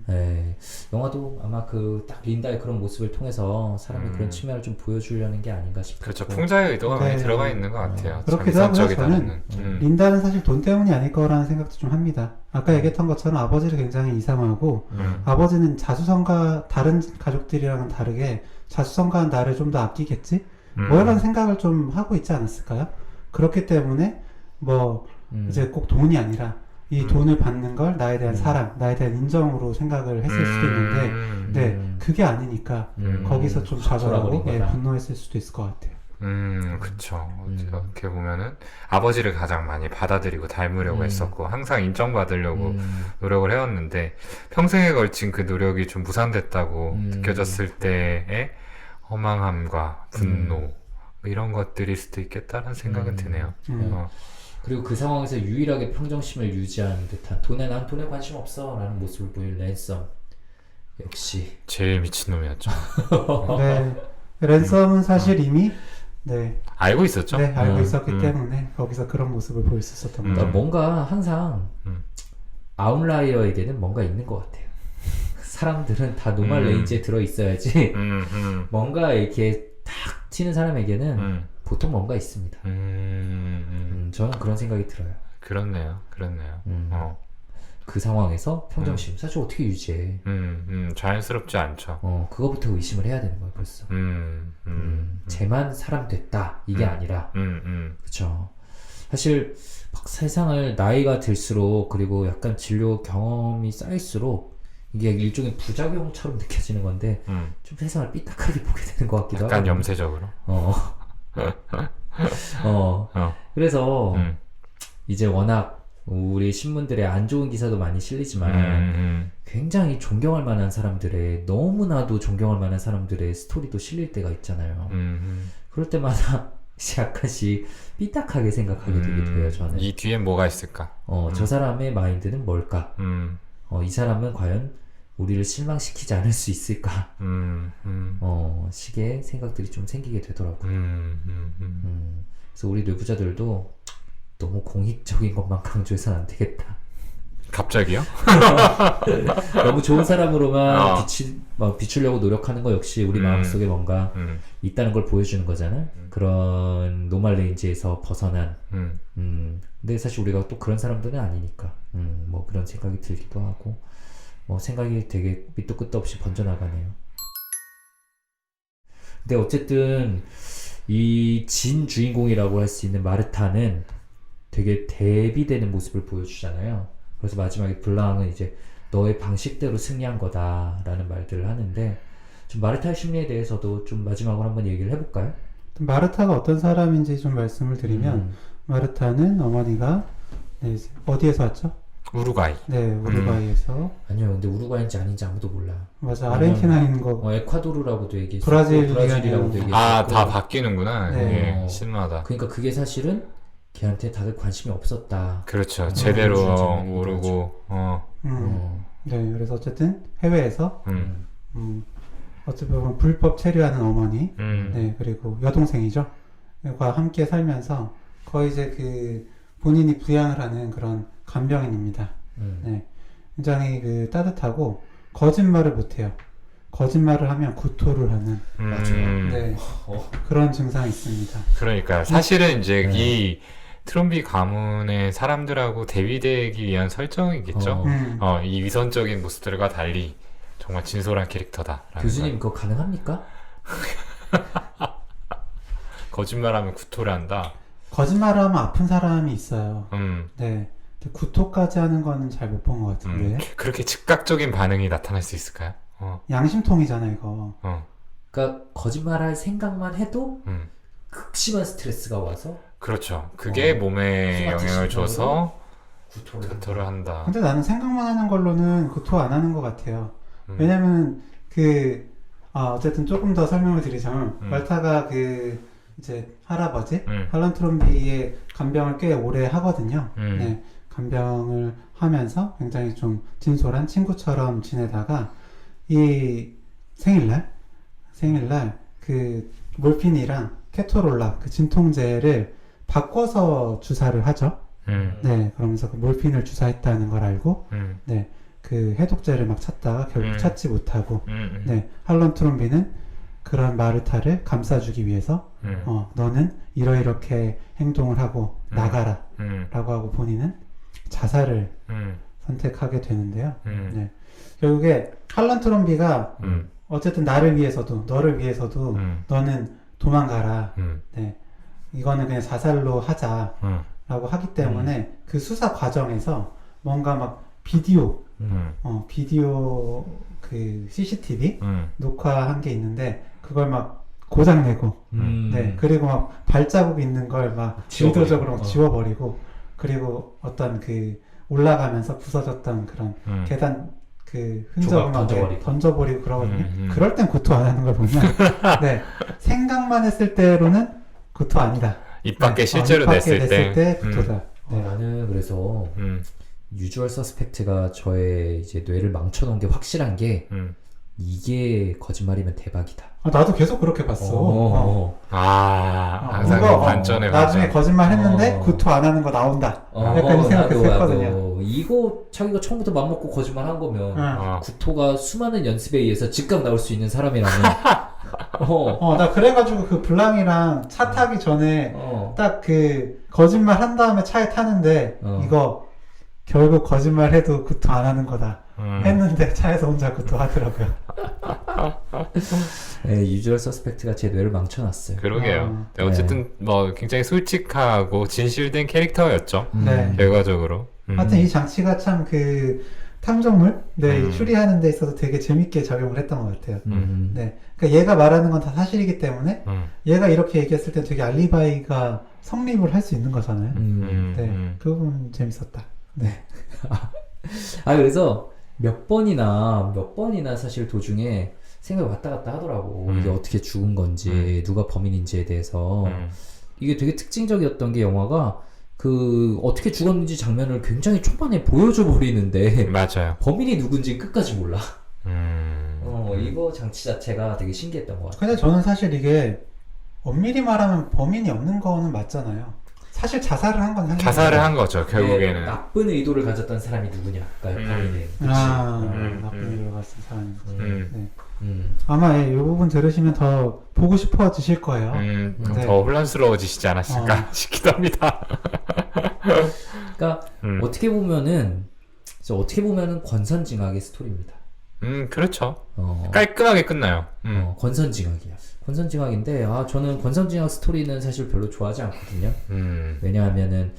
Speaker 1: 예, 영화도 아마 그 딱 린다의 그런 모습을 통해서 사람의 그런 측면을 좀 보여주려는 게 아닌가 싶고.
Speaker 3: 그렇죠. 풍자의 의도가 많이
Speaker 2: 네.
Speaker 3: 들어가 있는 것 같아요.
Speaker 2: 그렇기도 하고요. 저는
Speaker 3: 음.
Speaker 2: 린다는 사실 돈 때문이 아닐 거라는 생각도 좀 합니다. 아까 얘기했던 것처럼 아버지를 굉장히 이상하고 아버지는 자수성가 다른 가족들이랑은 다르게 자수성가한 나를 좀 더 아끼겠지? 뭐 이런 생각을 좀 하고 있지 않았을까요? 그렇기 때문에 뭐 이제 꼭 돈이 아니라 이 돈을 받는 걸 나에 대한 사랑, 나에 대한 인정으로 생각을 했을 수도 있는데 네, 그게 아니니까 거기서 좀 좌절하고 예, 분노했을 수도 있을 것 같아요.
Speaker 3: 그쵸. 어떻게 보면은 아버지를 가장 많이 받아들이고 닮으려고 했었고 항상 인정받으려고 노력을 해왔는데 평생에 걸친 그 노력이 좀 무산됐다고 느껴졌을 때의 허망함과 분노 뭐 이런 것들일 수도 있겠다는 생각은 드네요.
Speaker 1: 그리고 그 상황에서 유일하게 평정심을 유지하는 듯한 난 돈에 관심 없어 라는 모습을 보인 랜섬 역시
Speaker 3: 제일 미친놈이었죠.
Speaker 2: 네, 랜섬은 사실 이미 네,
Speaker 3: 알고 있었죠?
Speaker 2: 네, 알고 있었기 때문에 거기서 그런 모습을 보일 수 있었던 거죠.
Speaker 1: 그러니까 뭔가 항상 아웃라이어에게는 뭔가 있는 것 같아요. 사람들은 다 노멀 레인지에 들어있어야지 뭔가 이렇게 탁 튀는 사람에게는 보통 뭔가 있습니다. 저는 그런 생각이 들어요.
Speaker 3: 그렇네요.
Speaker 1: 그 상황에서 평정심 사실 어떻게 유지해?
Speaker 3: 자연스럽지 않죠.
Speaker 1: 그거부터 의심을 해야 되는 거예요, 벌써. 쟤만 사람 됐다 이게 아니라, 그렇죠. 사실 막 세상을 나이가 들수록 그리고 약간 진료 경험이 쌓일수록 이게 일종의 부작용처럼 느껴지는 건데 좀 세상을 삐딱하게 보게 되는 것 같기도 하고.
Speaker 3: 약간 염세적으로.
Speaker 1: 그래서 이제 워낙 우리 신문들의 안 좋은 기사도 많이 실리지만 굉장히 존경할 만한 사람들의 너무나도 존경할 만한 사람들의 스토리도 실릴 때가 있잖아요. 그럴 때마다 약간씩 삐딱하게 생각하게 되기도 해요. 저는
Speaker 3: 이 뒤엔 뭐가 있을까?
Speaker 1: 저 사람의 마인드는 뭘까? 이 사람은 과연 우리를 실망시키지 않을 수 있을까? 식의 생각들이 좀 생기게 되더라고요. 그래서 우리 뇌부자들도 너무 공익적인 것만 강조해서는 안 되겠다.
Speaker 3: 갑자기요?
Speaker 1: 너무 좋은 사람으로만 비추려고 노력하는 거 역시 우리 마음속에 뭔가 있다는 걸 보여주는 거잖아요. 그런 노멀 레인지에서 벗어난 근데 사실 우리가 또 그런 사람들은 아니니까 뭐 그런 생각이 들기도 하고 뭐 생각이 되게 밑도 끝도 없이 번져나가네요. 근데 어쨌든 이 진 주인공이라고 할 수 있는 마르타는 되게 대비되는 모습을 보여주잖아요. 그래서 마지막에 블랑은 이제 너의 방식대로 승리한 거다라는 말들을 하는데 좀 마르타의 심리에 대해서도 좀 마지막으로 한번 얘기를 해볼까요?
Speaker 2: 마르타가 어떤 사람인지 좀 말씀을 드리면 마르타는 어머니가 네, 어디에서 왔죠?
Speaker 3: 우루과이.
Speaker 2: 네, 우루과이에서.
Speaker 1: 아니요, 근데 우루과이인지 아닌지 아무도 몰라.
Speaker 2: 맞아, 아르헨티나인 거.
Speaker 1: 에콰도르라고도 얘기했고
Speaker 2: 브라질이라고도
Speaker 1: 얘기했고.
Speaker 3: 다 바뀌는구나.
Speaker 2: 네.
Speaker 3: 신마다.
Speaker 1: 그러니까 그게 사실은 걔한테 다들 관심이 없었다.
Speaker 3: 그렇죠. 제대로 모르고.
Speaker 2: 네, 그래서 어쨌든 해외에서 어찌 보면 불법 체류하는 어머니, 네, 그리고 여동생이죠. 과 함께 살면서 거의 이제 그 본인이 부양을 하는 그런 간병인입니다. 네, 굉장히 그 따뜻하고 거짓말을 못해요. 거짓말을 하면 구토를 하는 네, 그런 증상이 있습니다.
Speaker 3: 그러니까 사실은 이제 이 트롬비 가문의 사람들하고 대비되기 위한 설정이겠죠. 이 위선적인 모습들과 달리 정말 진솔한 캐릭터다.
Speaker 1: 교수님 그거 가능합니까?
Speaker 3: 거짓말하면 구토를 한다.
Speaker 2: 거짓말을 하면 아픈 사람이 있어요. 네, 근데 구토까지 하는 거는 잘 못 본 것 같은데.
Speaker 3: 그렇게 즉각적인 반응이 나타날 수 있을까요?
Speaker 2: 양심통이잖아 이거.
Speaker 1: 그러니까 거짓말할 생각만 해도 극심한 스트레스가 와서
Speaker 3: 그렇죠. 그게 몸에 영향을 줘서 구토를 한다.
Speaker 2: 근데 나는 생각만 하는 걸로는 구토 안 하는 것 같아요. 왜냐면 어쨌든 조금 더 설명을 드리자면 말타가 이제 할아버지 할런 트롬비의 간병을 꽤 오래 하거든요. 네, 간병을 하면서 굉장히 좀 진솔한 친구처럼 지내다가 이 생일날 그 몰핀이랑 케토롤라 그 진통제를 바꿔서 주사를 하죠. 네, 그러면서 그 몰핀을 주사했다는 걸 알고 네, 그 해독제를 막 찾다가 결국 찾지 못하고
Speaker 3: 음.
Speaker 2: 네, 할런 트롬비는 그런 마르타를 감싸주기 위해서 너는 이렇게 행동을 하고 나가라 라고 하고 본인은 자살을 선택하게 되는데요. 네. 결국에 할런 트롬비가 어쨌든 나를 위해서도 너를 위해서도 너는 도망가라. 네. 이거는 그냥 자살로 하자 라고 하기 때문에 그 수사 과정에서 뭔가 막 비디오 그 CCTV 녹화한 게 있는데 그걸 막 고장내고 네. 그리고 막 발자국 있는 걸 막 의도적으로 막 지워버리고 그리고 어떤 그 올라가면서 부서졌던 그런 계단 그 흔적을 막 던져버리고 그러거든요. 그럴 땐 구토 안 하는 걸 보면 네. 생각만 했을 때로는 구토 아니다.
Speaker 3: 입 밖에
Speaker 2: 네.
Speaker 3: 실제로
Speaker 2: 입 밖에
Speaker 3: 냈을
Speaker 2: 때 구토다. 네.
Speaker 1: 나는 그래서 유주얼 서스펙트가 저의 이제 뇌를 망쳐놓은 게 확실한 게 이게 거짓말이면 대박이다.
Speaker 2: 나도 계속 그렇게 봤어.
Speaker 3: 항상
Speaker 2: 이거,
Speaker 3: 반전에
Speaker 2: 나중에 거짓말 했는데 구토 안 하는 거 나온다. 약간 이 생각했거든요.
Speaker 1: 나도. 이거 자기가 처음부터 맘먹고 거짓말 한 거면 구토가 수많은 연습에 의해서 즉각 나올 수 있는 사람이라면
Speaker 2: 나 그래가지고 그 블랑이랑 차 타기 전에 딱 그 거짓말 한 다음에 차에 타는데 이거 결국 거짓말 해도 구토 안 하는 거다 했는데 차에서 혼자 구토 하더라고요.
Speaker 1: 네, 유주얼 서스펙트가 제 뇌를 망쳐놨어요.
Speaker 3: 그러게요. 어쨌든 뭐 굉장히 솔직하고 진실된 캐릭터였죠.
Speaker 2: 네.
Speaker 3: 결과적으로.
Speaker 2: 하여튼 이 장치가 참 그 탐정물 추리하는 데 있어서 되게 재밌게 작용을 했던 것 같아요. 네. 그러니까 얘가 말하는 건 다 사실이기 때문에 얘가 이렇게 얘기했을 때 되게 알리바이가 성립을 할 수 있는 거잖아요. 네. 그 부분 재밌었다. 네.
Speaker 1: 그래서 몇 번이나 사실 도중에 생각이 왔다 갔다 하더라고. 이게 어떻게 죽은 건지, 누가 범인인지에 대해서. 이게 되게 특징적이었던 게 영화가 그 어떻게 죽었는지 장면을 굉장히 초반에 보여줘 버리는데
Speaker 3: 맞아요.
Speaker 1: 범인이 누군지 끝까지 몰라. 이거 장치 자체가 되게 신기했던 것 같아요.
Speaker 2: 근데 저는 사실 이게 엄밀히 말하면 범인이 없는 거는 맞잖아요. 사실 자살을 한 건
Speaker 3: 자살을 한 거죠. 결국에는
Speaker 1: 나쁜 의도를 가졌던 사람이 누구냐가 범인이.
Speaker 2: 나쁜 의도를 가졌던 사람이. 네. 아마 이 부분 들으시면 더 보고 싶어지실 거예요. 네.
Speaker 3: 더 혼란스러워지시지 않았을까 싶기도 합니다.
Speaker 1: 그러니까 어떻게 보면은 권선징악의 스토리입니다.
Speaker 3: 그렇죠. 깔끔하게 끝나요.
Speaker 1: 권선징악이야. 권선징악인데 저는 권선징악 스토리는 사실 별로 좋아하지 않거든요. 왜냐하면은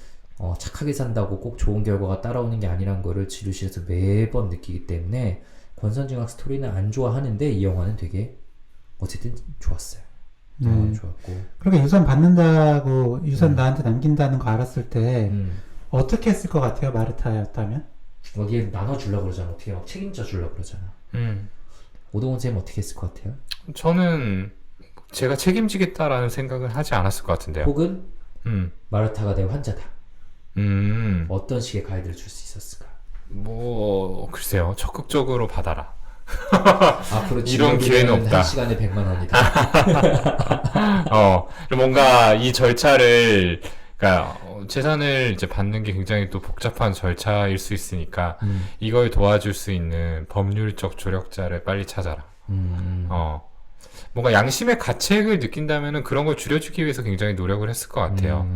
Speaker 1: 착하게 산다고 꼭 좋은 결과가 따라오는 게 아니란 거를 지루실에서 매번 느끼기 때문에 권선징악 스토리는 안 좋아하는데 이 영화는 되게 어쨌든 좋았어요. 좋았고.
Speaker 2: 그렇게 유산 받는다고 유산 나한테 남긴다는 거 알았을 때 어떻게 했을 것 같아요? 마르타였다면?
Speaker 1: 여기에 나눠주려고 그러잖아. 어떻게 막 책임져 주려고 그러잖아. 오동훈 쌤 어떻게 했을 것 같아요?
Speaker 3: 저는 제가 책임지겠다라는 생각을 하지 않았을 것 같은데요.
Speaker 1: 혹은 마르타가 내 환자다. 어떤 식의 가이드를 줄 수 있었을까?
Speaker 3: 글쎄요. 적극적으로 받아라.
Speaker 1: 앞으로
Speaker 3: 이런 기회는 없다.
Speaker 1: 1시간에 100만 원이다.
Speaker 3: 뭔가 이 절차를, 그러니까 재산을 이제 받는 게 굉장히 또 복잡한 절차일 수 있으니까 이걸 도와줄 수 있는 법률적 조력자를 빨리 찾아라. 뭔가 양심의 가책을 느낀다면은 그런 걸 줄여주기 위해서 굉장히 노력을 했을 것 같아요.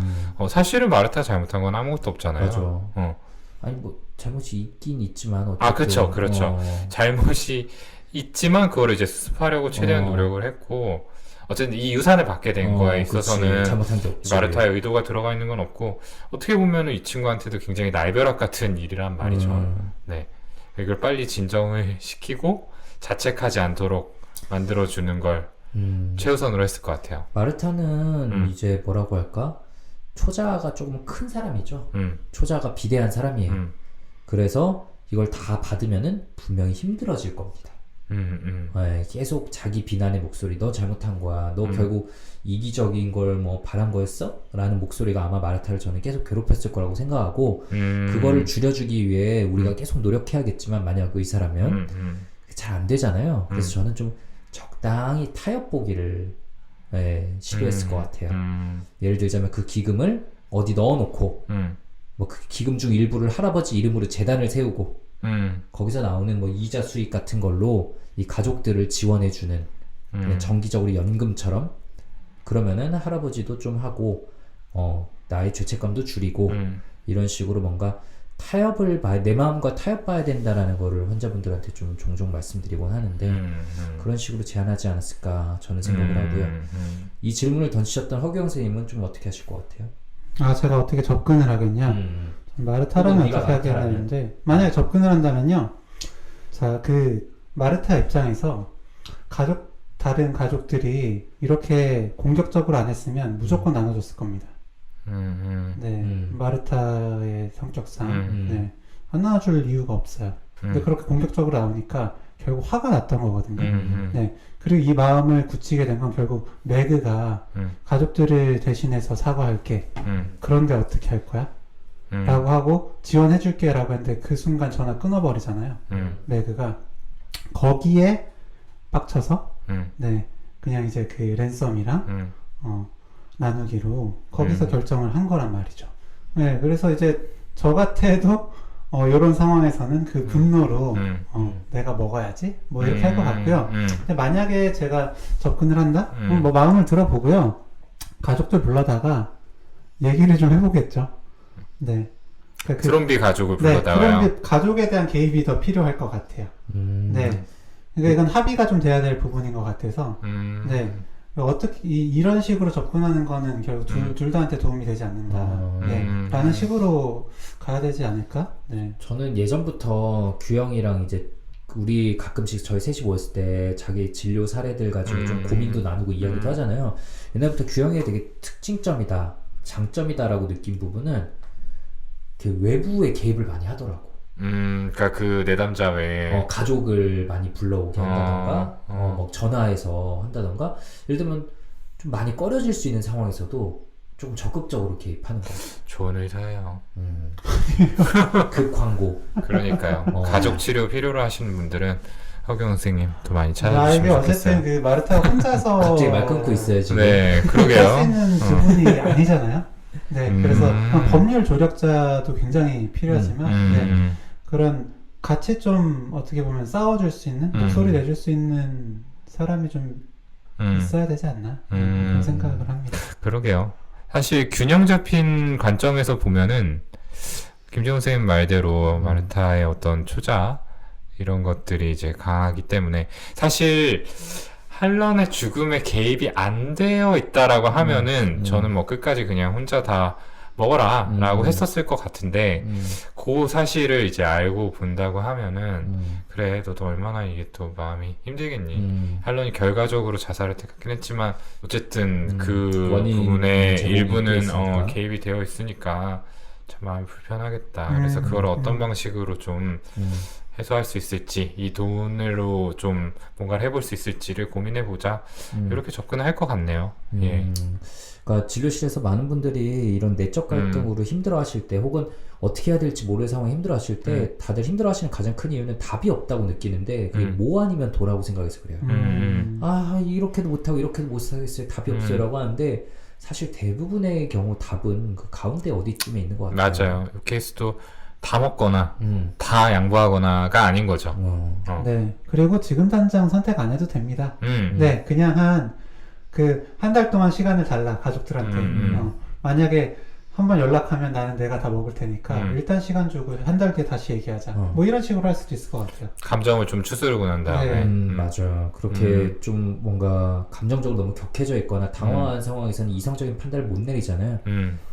Speaker 3: 사실은 마르타 잘못한 건 아무것도 없잖아요.
Speaker 1: 맞아. 아니 잘못이 있긴 있지만 어쨌든
Speaker 3: 그렇죠. 잘못이 있지만 그거를 이제 수습하려고 최대한 노력을 했고 어쨌든 이 유산을 받게 된 거에 있어서는
Speaker 1: 잘못한 게 없지.
Speaker 3: 마르타의 의도가 들어가 있는 건 없고 어떻게 보면은 이 친구한테도 굉장히 날벼락 같은 일이란 말이죠. 네, 이걸 빨리 진정을 시키고 자책하지 않도록 만들어주는 걸 최우선으로 했을 것 같아요.
Speaker 1: 마르타는 이제 뭐라고 할까? 초자가 조금 큰 사람이죠. 초자가 비대한 사람이에요. 그래서 이걸 다 받으면은 분명히 힘들어질 겁니다. 네, 계속 자기 비난의 목소리, 너 잘못한 거야, 너 결국 이기적인 걸 뭐 바란 거였어? 라는 목소리가 아마 마르타를 저는 계속 괴롭혔을 거라고 생각하고 그거를 줄여주기 위해 우리가 계속 노력해야겠지만 만약 의사라면 잘 안 되잖아요. 그래서 저는 좀 적당히 타협 보기를 시도했을 것 같아요. 예를 들자면 그 기금을 어디 넣어놓고 뭐 그 기금 중 일부를 할아버지 이름으로 재단을 세우고 거기서 나오는 뭐 이자 수익 같은 걸로 이 가족들을 지원해주는 그냥 정기적으로 연금처럼 그러면은 할아버지도 좀 하고 나의 죄책감도 줄이고 이런 식으로 뭔가 내 마음과 타협봐야 된다라는 거를 환자분들한테 좀 종종 말씀드리곤 하는데 그런 식으로 제안하지 않았을까 저는 생각을 하고요. 이 질문을 던지셨던 허경 선생님은 좀 어떻게 하실 것 같아요?
Speaker 2: 아, 제가 어떻게 접근을 하겠냐? 마르타라면
Speaker 1: 네가
Speaker 2: 어떻게 하게
Speaker 1: 마르타라면?
Speaker 2: 되는데, 만약에 접근을 한다면요. 자, 그 마르타 입장에서 다른 가족들이 이렇게 공격적으로 안 했으면 무조건 나눠줬을 겁니다. 네, 마르타의 성격상 네, 안 나눠줄 이유가 없어요. 근데 그렇게 공격적으로 나오니까 결국 화가 났던 거거든요. 네, 그리고 이 마음을 굳히게 된 건 결국 매그가 가족들을 대신해서 사과할게. 그런데 어떻게 할 거야? 라고 하고 지원해줄게 라고 했는데 그 순간 전화 끊어버리잖아요. 매그가 거기에 빡쳐서 네, 그냥 이제 그 랜섬이랑 나누기로 거기서 결정을 한 거란 말이죠. 네, 그래서 이제 저 같아도 이런 상황에서는 그 분노로 내가 먹어야지 뭐 이렇게 할 것 같고요. 근데 만약에 제가 접근을 한다? 뭐 마음을 들어보고요. 가족들 불러다가 얘기를 좀 해보겠죠. 네. 그러니까
Speaker 3: 트롬비 가족을
Speaker 2: 네,
Speaker 3: 불러다가요.
Speaker 2: 트롬비 가족에 대한 개입이 더 필요할 것 같아요. 네. 그러니까 이건 합의가 좀 돼야 될 부분인 것 같아서 네. 어떻게 이런 식으로 접근하는 거는 결국 둘 다한테 도움이 되지 않는다. 네. 라는 식으로 가야 되지 않을까? 네.
Speaker 1: 저는 예전부터 규영이랑 이제 우리 가끔씩 저희 셋이 모였을 때 자기 진료 사례들 가지고 좀 고민도 나누고 이야기도 하잖아요. 옛날부터 규영이의 되게 특징점이다, 장점이다라고 느낀 부분은 그 외부의 개입을 많이 하더라고.
Speaker 3: 그러니까 그 내담자 외에
Speaker 1: 가족을 많이 불러오게 한다던가, 뭐 전화해서 한다던가, 예를 들면 좀 많이 꺼려질 수 있는 상황에서도 조금 적극적으로 개입하는 거.
Speaker 3: 좋은 의사예요.
Speaker 1: 그 광고.
Speaker 3: 그러니까요. 가족 치료 필요로 하시는 분들은 허경 선생님 더 많이
Speaker 2: 이게
Speaker 3: 찾아주시면
Speaker 2: 어쨌든
Speaker 3: 좋겠어요.
Speaker 2: 그 마르타가 혼자서
Speaker 1: 갑자기 말 끊고 있어요 지금.
Speaker 3: 네,
Speaker 2: 할 수
Speaker 3: 그러게요.
Speaker 2: 있는 부분이 아니잖아요. 네, 그래서 법률 조력자도 굉장히 필요하지만 네, 그런 같이 좀 어떻게 보면 싸워줄 수 있는 목소리 내줄 수 있는 사람이 좀 있어야 되지 않나 그런 생각을 합니다.
Speaker 3: 그러게요. 사실 균형 잡힌 관점에서 보면은 김재훈 선생님 말대로 마르타의 어떤 초자 이런 것들이 이제 강하기 때문에 사실 할런의 죽음에 개입이 안 되어 있다라고 하면은 저는 뭐 끝까지 그냥 혼자 다 먹어라 라고 했었을 것 같은데 그 사실을 이제 알고 본다고 하면은 그래 너도 얼마나 이게 또 마음이 힘들겠니. 할런이 결과적으로 자살을 택했긴 했지만 어쨌든 그 부분의 일부는 개입이 되어 있으니까 참 마음이 불편하겠다. 그래서 그걸 어떤 방식으로 좀 해소할 수 있을지, 이 돈으로 좀 뭔가를 해볼 수 있을지를 고민해보자. 이렇게 접근을 할 것 같네요. 예.
Speaker 1: 그러니까 진료실에서 많은 분들이 이런 내적 갈등으로 힘들어하실 때, 혹은 어떻게 해야 될지 모르는 상황에 힘들어하실 때, 다들 힘들어하시는 가장 큰 이유는 답이 없다고 느끼는데, 그게 뭐 아니면 도라고 생각해서 그래요. 아, 이렇게도 못하고 이렇게도 못하겠어요. 답이 없어요라고 하는데, 사실 대부분의 경우 답은 그 가운데 어디쯤에 있는 것 같아요.
Speaker 3: 맞아요. 이 케이스도 다 먹거나 다 양보하거나가 아닌 거죠.
Speaker 2: 네, 그리고 지금 당장 선택 안 해도 됩니다. 네, 그냥 한 달 동안 시간을 달라 가족들한테. 만약에 한번 연락하면 나는 내가 다 먹을 테니까 일단 시간 주고 한 달 뒤에 다시 얘기하자. 뭐 이런 식으로 할 수도 있을 것 같아요.
Speaker 3: 감정을 좀 추스르고 난 다음에.
Speaker 1: 맞아요. 그렇게 좀 뭔가 감정적으로 너무 격해져 있거나 당황한 상황에서는 이성적인 판단을 못 내리잖아요.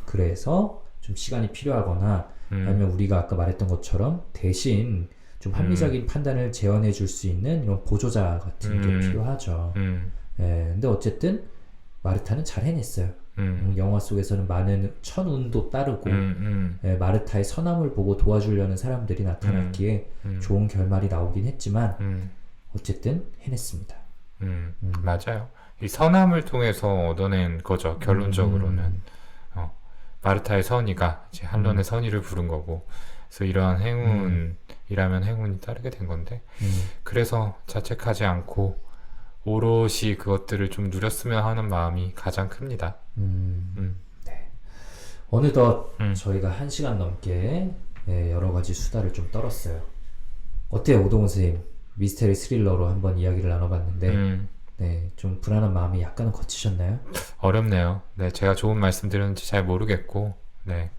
Speaker 1: 그래서 좀 시간이 필요하거나 아니면 우리가 아까 말했던 것처럼 대신 좀 합리적인 판단을 재현해 줄 수 있는 이런 보조자 같은 게 필요하죠. 예, 근데 어쨌든 마르타는 잘 해냈어요. 영화 속에서는 많은 천운도 따르고 예, 마르타의 선함을 보고 도와주려는 사람들이 나타났기에 좋은 결말이 나오긴 했지만 어쨌든 해냈습니다.
Speaker 3: 맞아요. 이 선함을 통해서 얻어낸 거죠. 결론적으로는 마르타의 선의가 이제 할런의 선의를 부른 거고, 그래서 이러한 행운이라면 행운이 따르게 된 건데, 그래서 자책하지 않고 오롯이 그것들을 좀 누렸으면 하는 마음이 가장 큽니다.
Speaker 1: 네. 어느덧 저희가 1시간 넘게 예, 여러 가지 수다를 좀 떨었어요. 어때요, 오동훈 선생님? 미스테리 스릴러로 한번 이야기를 나눠봤는데 네, 좀 불안한 마음이 약간은 거치셨나요?
Speaker 3: 어렵네요. 네, 제가 좋은 말씀 드렸는지 잘 모르겠고, 네,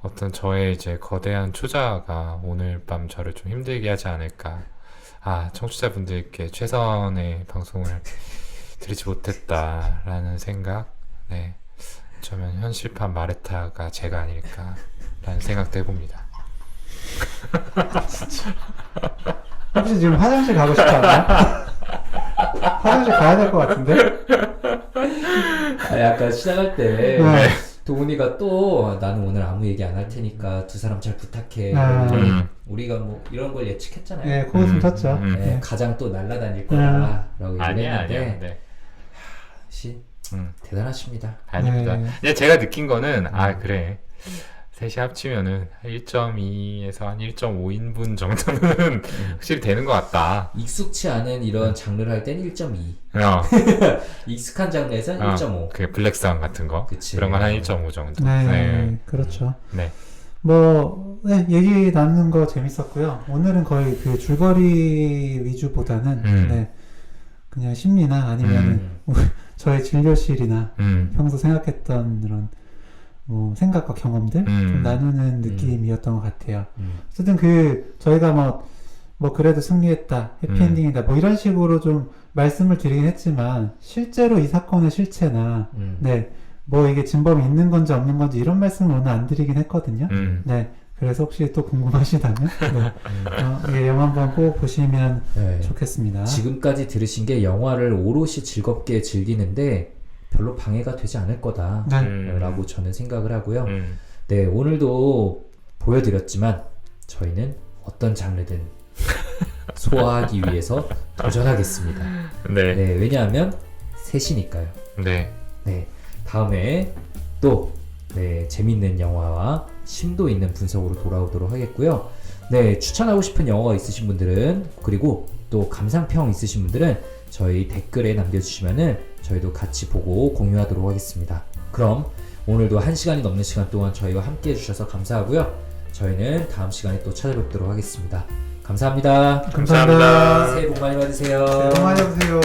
Speaker 3: 어떤 저의 이제 거대한 초자가 오늘 밤 저를 좀 힘들게 하지 않을까. 아, 청취자분들께 최선의 방송을 드리지 못했다라는 생각, 네, 어쩌면 현실판 마레타가 제가 아닐까라는 생각도 해봅니다.
Speaker 2: 혹시 지금 화장실 가고 싶지 않나요? 화장실 가야 될 것 같은데?
Speaker 1: 아, 약간 시작할 때
Speaker 2: 네.
Speaker 1: 동훈이가 또 나는 오늘 아무 얘기 안 할 테니까 두 사람 잘 부탁해. 우리가 뭐 이런 걸 예측했잖아요.
Speaker 2: 네, 코웃음 쳤죠.
Speaker 1: 네,
Speaker 2: 네.
Speaker 1: 가장 또 날아다닐 거라고 얘기를
Speaker 3: 아니야,
Speaker 1: 했는데
Speaker 3: 아니야. 네.
Speaker 1: 씨, 대단하십니다.
Speaker 3: 아닙니다.
Speaker 2: 네.
Speaker 3: 근데 제가 느낀 거는, 아, 그래. 셋이 합치면은 1.2에서 한 1.5인분 정도는 확실히 되는 것 같다.
Speaker 1: 익숙치 않은 이런 장르를 할 땐 1.2.
Speaker 3: 어,
Speaker 1: 익숙한 장르에서는 1.5.
Speaker 3: 그 블랙스완 같은 거.
Speaker 1: 그치.
Speaker 3: 그런 건 한 1.5 정도.
Speaker 2: 네, 그렇죠.
Speaker 3: 네.
Speaker 2: 뭐, 네, 얘기 나누는 거 재밌었고요. 오늘은 거의 그 줄거리 위주보다는, 네, 그냥 심리나 아니면은 저의 진료실이나 평소 생각했던 그런 뭐 생각과 경험들 좀 나누는 느낌이었던 것 같아요. 어쨌든 저희가 뭐 그래도 승리했다, 해피엔딩이다, 뭐 이런 식으로 좀 말씀을 드리긴 했지만 실제로 이 사건의 실체나 네, 뭐 이게 진범이 있는 건지 없는 건지 이런 말씀을 오늘 안 드리긴 했거든요. 네, 그래서 혹시 또 궁금하시다면 네, 이 영화 한번 꼭 보시면
Speaker 1: 네.
Speaker 2: 좋겠습니다.
Speaker 1: 지금까지 들으신 게 영화를 오롯이 즐겁게 즐기는데 별로 방해가 되지 않을 거다라고 저는 생각을 하고요. 네, 오늘도 보여드렸지만 저희는 어떤 장르든 소화하기 위해서 도전하겠습니다.
Speaker 3: 네.
Speaker 1: 네, 왜냐하면 셋이니까요.
Speaker 3: 네.
Speaker 1: 네, 다음에 또 네, 재밌는 영화와 심도 있는 분석으로 돌아오도록 하겠고요. 네, 추천하고 싶은 영화가 있으신 분들은 그리고 또 감상평 있으신 분들은 저희 댓글에 남겨주시면은 저희도 같이 보고 공유하도록 하겠습니다. 그럼 오늘도 1시간이 넘는 시간 동안 저희와 함께 해주셔서 감사하고요. 저희는 다음 시간에 또 찾아뵙도록 하겠습니다. 감사합니다.
Speaker 2: 감사합니다.
Speaker 1: 새해 복 많이 받으세요.
Speaker 2: 새해 복 많이 받으세요.